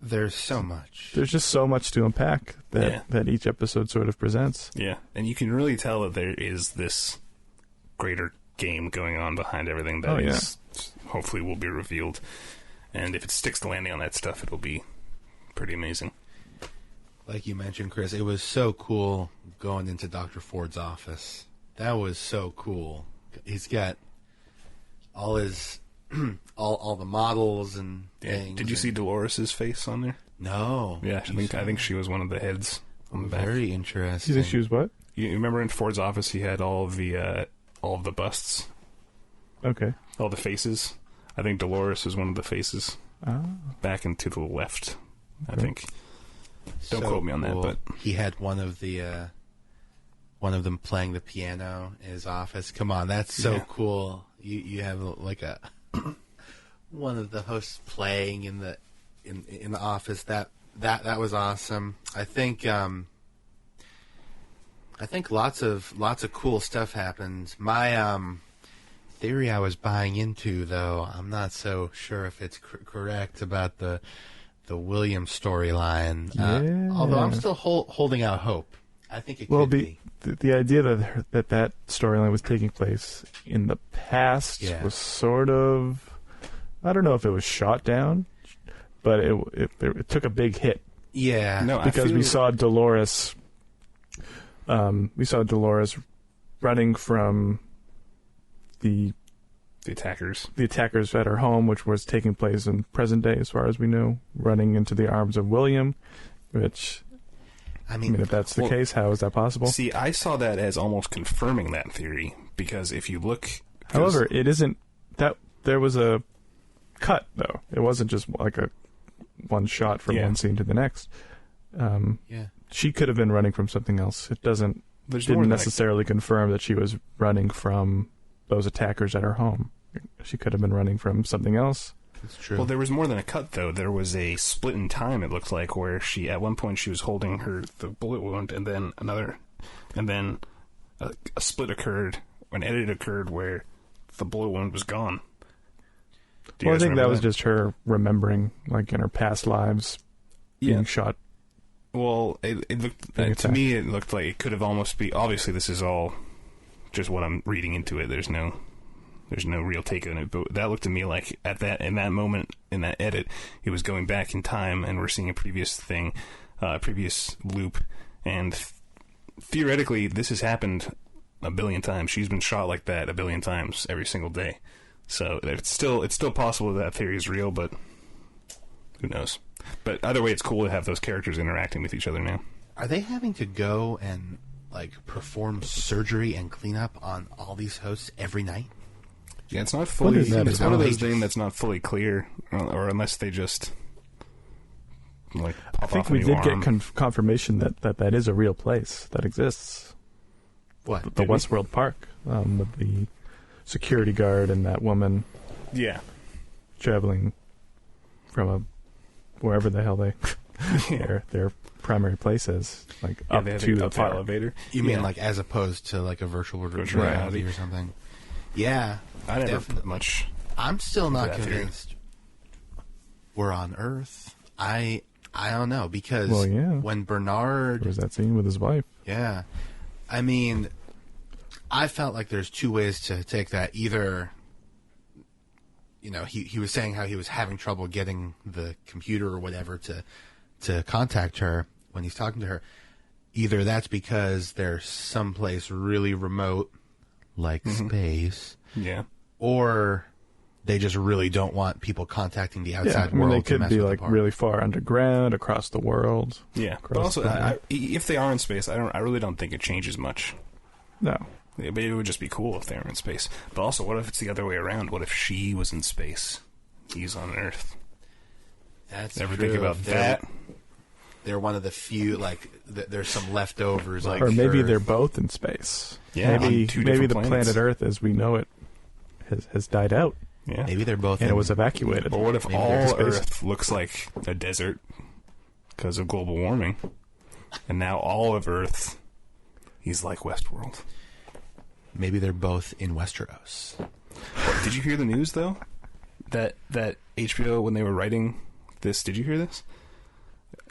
There's so much. There's just so much to unpack that each episode sort of presents. Yeah, and you can really tell that there is this greater game going on behind everything that hopefully will be revealed. And if it sticks the landing on that stuff, it'll be pretty amazing. Like you mentioned, Chris, it was so cool going into Dr. Ford's office. That was so cool. He's got all his all the models and things. Did you see Dolores' face on there? No. Yeah, I think she was one of the heads on the back. Very interesting. You think she was what? You remember in Ford's office he had all of the busts? Okay. All the faces. I think Dolores was one of the faces. Oh. Back and to the left, I think. Don't So quote me on that, cool. but he had one of them playing the piano in his office. Come on, that's so cool. You have like a one of the hosts playing in the office. That was awesome. I think lots of cool stuff happened. My theory I was buying into, though, I'm not so sure if it's correct about the William storyline. Although I'm still holding out hope. I think it could be. The idea that storyline was taking place in the past was sort of, I don't know if it was shot down, but it took a big hit. Yeah, no, because we saw Dolores. We saw Dolores running from the attackers at her home, which was taking place in present day, as far as we know, running into the arms of William, which. I mean, if that's the case, how is that possible? See, I saw that as almost confirming that theory, because if you look... However, it isn't... that there was a cut, though. It wasn't just like a one shot from one scene to the next. She could have been running from something else. It didn't necessarily confirm that she was running from those attackers at her home. She could have been running from something else. That's true. Well, there was more than a cut, though. There was a split in time, it looked like, where at one point she was holding the bullet wound, and then a split occurred, an edit occurred where the bullet wound was gone. Well, I think that was just her remembering, like, in her past lives, being shot. Well, it looked, to me, it looked like it could have almost be, obviously this is all just what I'm reading into it. There's no real take on it, but that looked to me like in that moment, in that edit, he was going back in time, and we're seeing a previous loop, and theoretically, this has happened a billion times. She's been shot like that a billion times every single day, so it's still possible that theory is real, but who knows? But either way, it's cool to have those characters interacting with each other now. Are they having to go and perform surgery and cleanup on all these hosts every night? Yeah, it's not fully. It's one of those things that's not fully clear, or unless they just pop I think we did get confirmation that is a real place that exists. What? The Westworld Park, with the security guard and that woman. Yeah, traveling from wherever the hell their primary place is, up to the elevator. You mean as opposed to a virtual reality or something? Yeah. I never put much. I'm still not convinced we're on Earth. I don't know, because when Bernard... There was that scene with his wife. Yeah. I mean, I felt like there's two ways to take that. Either, he was saying how he was having trouble getting the computer or whatever to contact her when he's talking to her. Either that's because they're someplace really remote, like space. Yeah. Or they just really don't want people contacting the outside world. They could be really far underground, across the world. Yeah, but also if they are in space, I really don't think it changes much. No, Yeah, but it would just be cool if they were in space. But also, what if it's the other way around? What if she was in space? He's on Earth. That's Ever true. think about that? They're one of the few, like, there's some leftovers. Like, or maybe they're both in space. Yeah, maybe on two maybe different the planets. planet Earth as we know it has died out, Yeah. Maybe they're both and it was evacuated. Or what if Maybe they're all space. Earth looks like a desert because of global warming, and now all of Earth, he's like Westworld. Maybe they're both in Westeros. Did you hear the news though? That HBO, when they were writing this, did you hear this?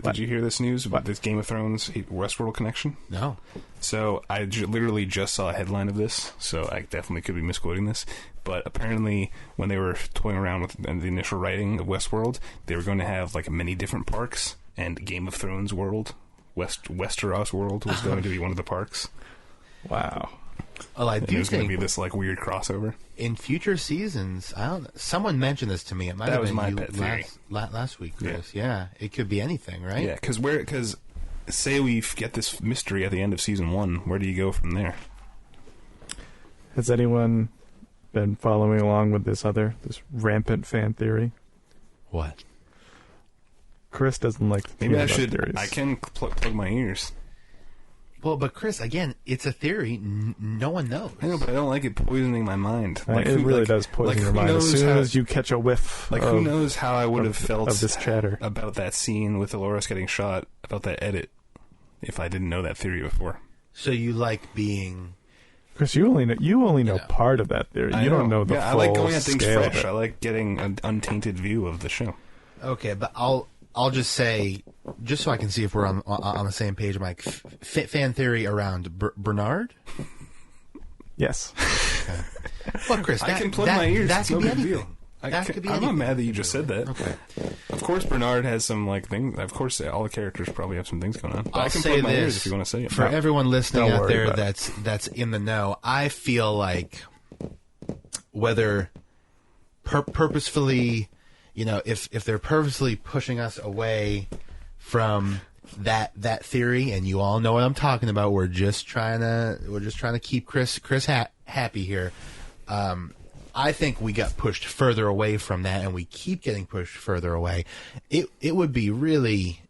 What? Did you hear this news about this Game of Thrones Westworld connection? No. So I literally just saw a headline of this, so I definitely could be misquoting this. But apparently, when they were toying around with the initial writing of Westworld, they were going to have like many different parks, and Game of Thrones World, Westeros World was going to be one of the parks. Wow. Well, I And do there's going to think be this like weird crossover. in future seasons, I don't know, someone mentioned this to me. It might That have was been my you pet theory. last week, Chris. Yeah, it could be anything, right? Yeah, because say we get this mystery at the end of season 1, where do you go from there? Has anyone been following along with this rampant fan theory? What? Chris doesn't like to Maybe hear I about should. theories. I can plug my ears. Well, but Chris, again, it's a theory. No one knows. I know, but I don't like it poisoning my mind. It really does poison your who mind as knows soon how- as you catch a whiff. Like, of, who knows how I would have of- felt of this chatter. about that scene with Dolores getting shot, about that edit, if I didn't know that theory before. So you like being... Chris, you only know Yeah. part of that theory. You don't know the full I like going at things scale fresh. of I it. like getting an untainted view of the show. Okay, but I'll just say, just so I can see if we're on the same page, Mike, fan theory around Bernard? Yes. Well, Chris, I can plug my ears. That It's could no be big anything. deal. That could be I'm anything. not mad that you just said that. Okay. Of course, Bernard has some like things. Of course, all the characters probably have some things going on. But I I'll can say plug my this ears if you want to say it. for everyone listening Don't out worry there about it. that's in the know. I feel like whether purposefully, if they're purposely pushing us away from that theory, and you all know what I'm talking about. We're just trying to keep Chris happy here. I think we got pushed further away from that, and we keep getting pushed further away. It would be really,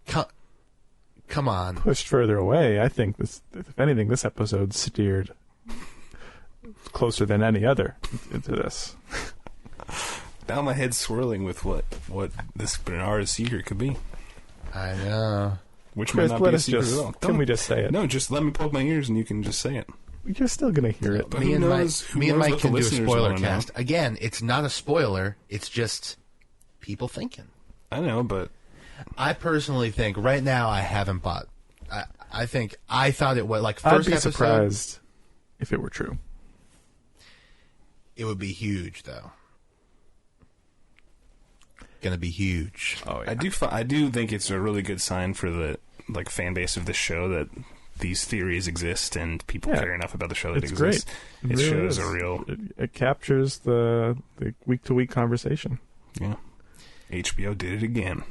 come on, Pushed further away. I think this, if anything, this episode steered closer than any other into this. Now my head's swirling with what this Bernard secret could be, I know. which Chris, might not let be a us secret just. at all. Can we just say it? No, just let me plug my ears and you can just say it. You're still gonna hear it. But Me who and knows- Mike, who me and knows Mike what the can do a listeners spoiler wanna know? cast. Again, it's not a spoiler. It's just people thinking. I know, but I personally think right now I haven't bought. I think I thought it was like I'd first be episode. surprised if it were true. It would be huge, though. Gonna be huge. Oh yeah. I do think it's a really good sign for the fan base of this show that these theories exist and people Yeah. care enough about the show that It's it great. exists. It It really shows is. a real It captures the week-to-week conversation. HBO did it again.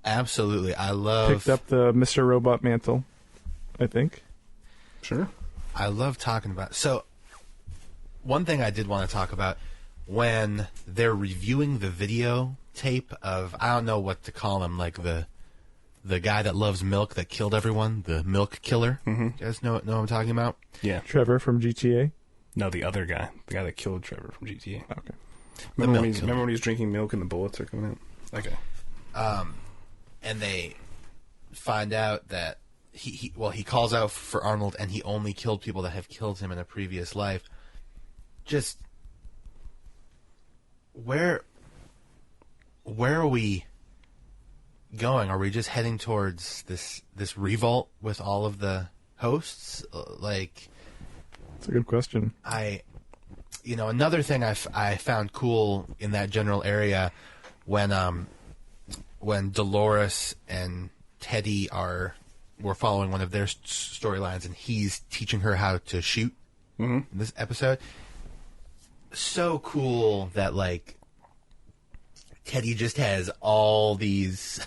Absolutely, I love. Picked up the Mr. Robot mantle, I think. Sure. I love talking about. So, one thing I did want to talk about when they're reviewing the video tape of, I don't know what to call him, like the guy that loves milk that killed everyone, the milk killer. Mm-hmm. You guys know what I'm talking about? Yeah. Trevor from GTA. No, the other guy. The guy that killed Trevor from GTA. Okay. Remember when, milk killer. remember when he was drinking milk and the bullets are coming out? Okay. And they find out that he calls out for Arnold, and he only killed people that have killed him in a previous life. Just where are we going? Are we just heading towards this revolt with all of the hosts? That's a good question. Another thing I found cool in that general area when Dolores and Teddy were following one of their storylines, and he's teaching her how to shoot in this episode. So cool that Teddy just has all these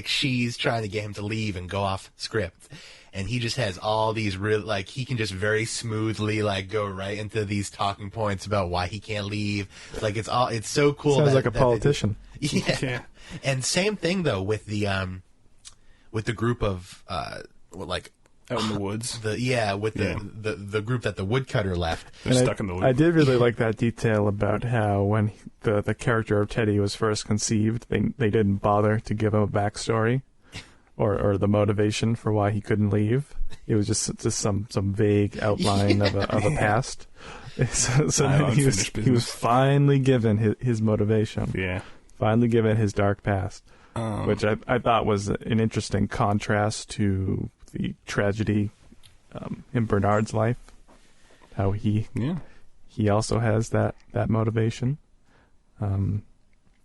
she's trying to get him to leave and go off script, and he just has all these real, like, he can just very smoothly, like, go right into these talking points about why he can't leave. Like, it's so cool. Sounds like a politician. Yeah. And same thing though with the group of like out in the woods. The group that the woodcutter left. They're stuck in the woods. I did really like that detail about how when the character of Teddy was first conceived, they didn't bother to give him a backstory or the motivation for why he couldn't leave. It was just some vague outline of a past. So then he was finally given his motivation. Yeah. Finally given his dark past, which I thought was an interesting contrast to the tragedy in Bernard's life. How he also has that motivation.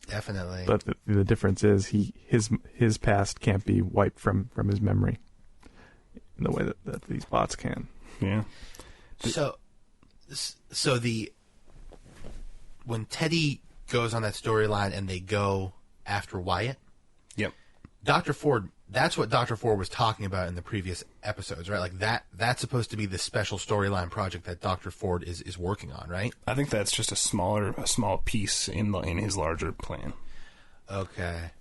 Definitely. But the difference is his past can't be wiped from his memory in the way that these bots can. Yeah. So when Teddy goes on that storyline and they go after Wyatt. Yep. Dr. Ford, that's what Dr. Ford was talking about in the previous episodes, right? Like that's supposed to be the special storyline project that Dr. Ford is working on, right? I think that's just a small piece in his larger plan. Okay,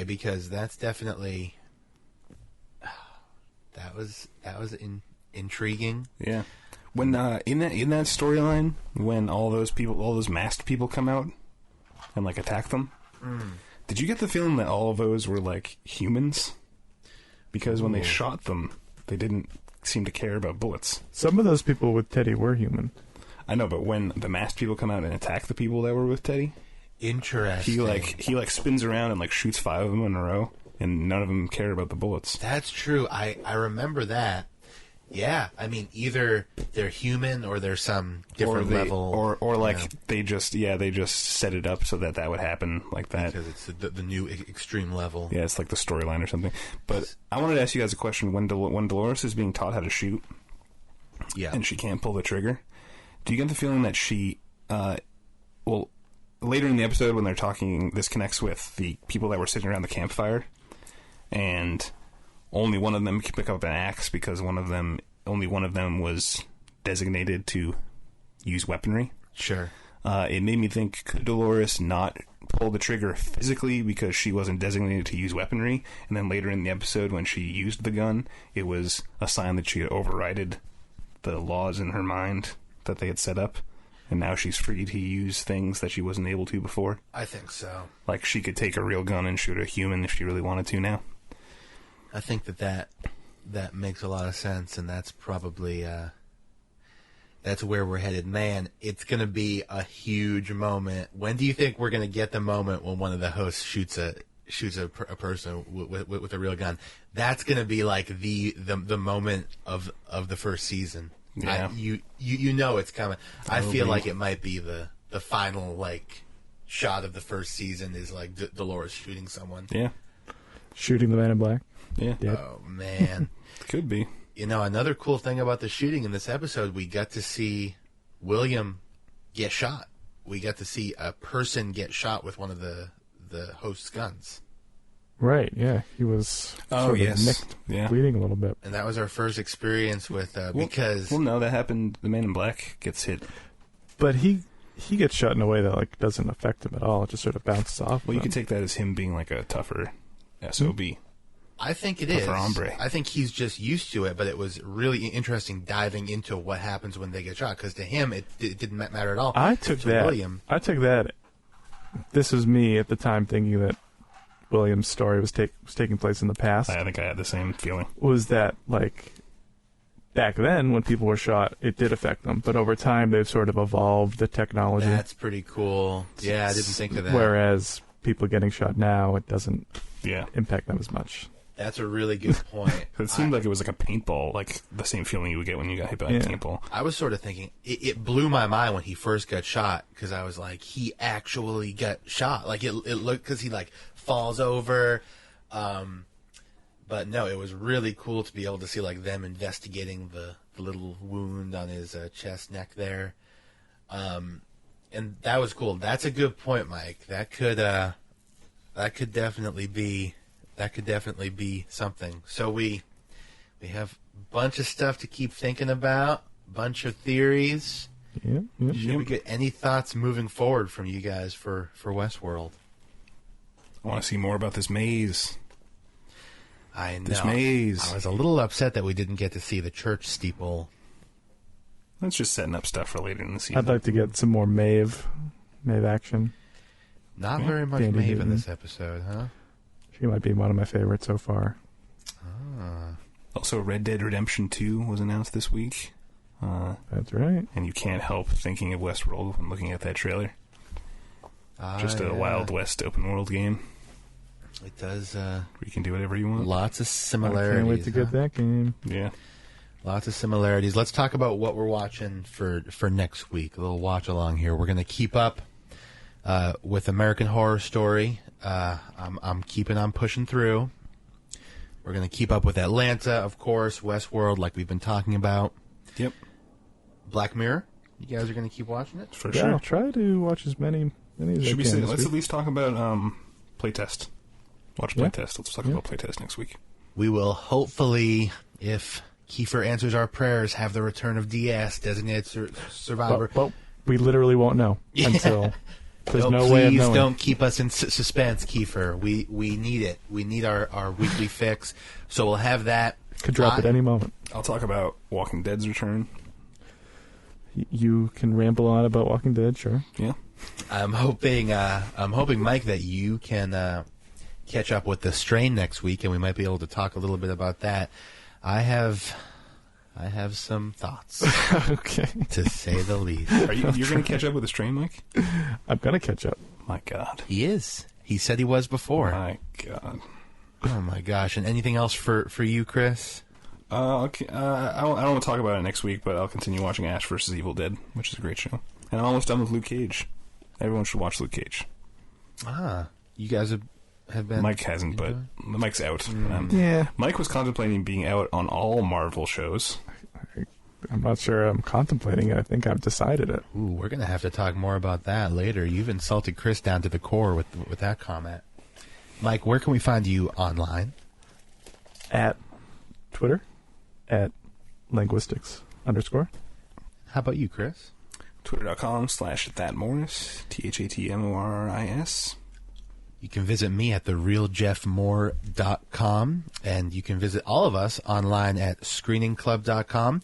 because that's definitely that was intriguing. Yeah. When in that storyline, when all those masked people come out and like attack them, did you get the feeling that all of those were like humans? Because when they shot them, they didn't seem to care about bullets. Some of those people with Teddy were human. I know, but when the masked people come out and attack the people that were with Teddy, interesting. He spins around and like shoots 5 of them in a row, and none of them care about the bullets. That's true. I remember that. Yeah, I mean, either they're human or there's some different level, or like they just set it up so that would happen like that because it's the new extreme level. Yeah, it's like the storyline or something. But I wanted to ask you guys a question: when Dolores is being taught how to shoot, and she can't pull the trigger, do you get the feeling that she, later in the episode when they're talking, this connects with the people that were sitting around the campfire, and only one of them could pick up an axe because only one of them was designated to use weaponry. Sure. It made me think, could Dolores not pull the trigger physically because she wasn't designated to use weaponry? And then later in the episode, when she used the gun, it was a sign that she had overridden the laws in her mind that they had set up. And now she's free to use things that she wasn't able to before. I think so. Like she could take a real gun and shoot a human if she really wanted to now. I think that makes a lot of sense, and that's probably that's where we're headed. Man, it's going to be a huge moment. When do you think we're going to get the moment when one of the hosts shoots a person with a real gun? That's going to be like the moment of the first season. Yeah. You know it's coming. I feel like it might be the final like shot of the first season is like Dolores shooting someone. Yeah. Shooting the man in black. Yeah. Yep. Oh, man. Could be. You know, another cool thing about the shooting in this episode, we got to see William get shot. We got to see a person get shot with one of the host's guns. Right, yeah. He was nicked, bleeding a little bit. And that was our first experience with, because... Well, no, that happened. The man in black gets hit. But he gets shot in a way that like doesn't affect him at all. It just sort of bounces off. Well, you could take that as him being like a tougher SOB. I think it is. Hombre. I think he's just used to it, but it was really interesting diving into what happens when they get shot, because to him, it didn't matter at all. I took that. This was me at the time thinking that William's story was taking place in the past. I think I had the same feeling. Was that, like, back then, when people were shot, it did affect them, but over time, they've sort of evolved the technology. That's pretty cool. Yeah, I didn't think of that. Whereas people getting shot now, it doesn't impact them as much. That's a really good point. It seemed like it was like a paintball, like the same feeling you would get when you got hit by a paintball. I was sort of thinking, it blew my mind when he first got shot, because I was like, he actually got shot. Like, it looked, because he, like, falls over. But no, it was really cool to be able to see, like, them investigating the little wound on his chest, neck there. And that was cool. That's a good point, Mike. That could definitely be something. So we We have a bunch of stuff to keep thinking about, bunch of theories. Yeah. Should we get any thoughts moving forward from you guys for Westworld? I want to see more about this maze. I know. This maze. I was a little upset that we didn't get to see the church steeple. That's just setting up stuff for later in the season. I'd like to get some more Maeve action. Not very much Dandy Maeve in Newton. this episode, huh? She might be one of my favorites so far. Also, Red Dead Redemption 2 was announced this week. That's right. And you can't help thinking of Westworld when looking at that trailer. Just a Wild West open world game. It does. Where you can do whatever you want. Lots of similarities. I can't wait to get that game. Yeah. Lots of similarities. Let's talk about what we're watching for next week. A little watch along here. We're going to keep up with American Horror Story. I'm keeping on pushing through. We're going to keep up with Atlanta, of course, Westworld, like we've been talking about. Yep. Black Mirror. You guys are going to keep watching it? For Yeah, sure. I'll try to watch as many as Should I we can say, this let's week. at least talk about Playtest. Watch Yeah. Playtest. Let's talk about Playtest next week. We will hopefully, if Kiefer answers our prayers, have the return of Diaz, designated survivor. Well, we literally won't know until there's No, no way of please knowing. don't keep us in suspense, Kiefer. We need it. We need our weekly fix. So we'll have that. Could drop at any moment. I'll talk about Walking Dead's return. You can ramble on about Walking Dead, sure. Yeah. I'm hoping, Mike, that you can catch up with The Strain next week, and we might be able to talk a little bit about that. I have some thoughts, Okay. to say the least. You're going to catch up with The Strain, Mike? I'm going to catch up. My God. He is. He said he was before. My God. Oh my gosh! And anything else for you, Chris? Okay, I don't want to talk about it next week, but I'll continue watching Ash vs. Evil Dead, which is a great show. And I'm almost done with Luke Cage. Everyone should watch Luke Cage. You guys have been. Mike hasn't, but Mike's out. Yeah. Mike was contemplating being out on all Marvel shows. I'm not sure I'm contemplating it. I think I've decided it. Ooh, we're gonna have to talk more about that later. You've insulted Chris down to the core with that comment. Mike, where can we find you online? At Twitter, at linguistics_. How about you, Chris? Twitter.com/thatmorris, ThatMorris. You can visit me at therealjeffmoore.com, and you can visit all of us online at ScreeningClub.com.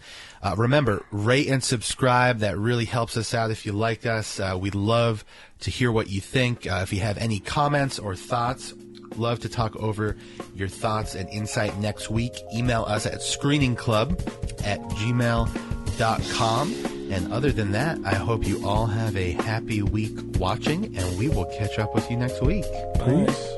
Remember, rate and subscribe. That really helps us out if you like us. We'd love to hear what you think. If you have any comments or thoughts, love to talk over your thoughts and insight next week. Email us at screeningclub@gmail.com. And other than that, I hope you all have a happy week watching, and we will catch up with you next week. Peace.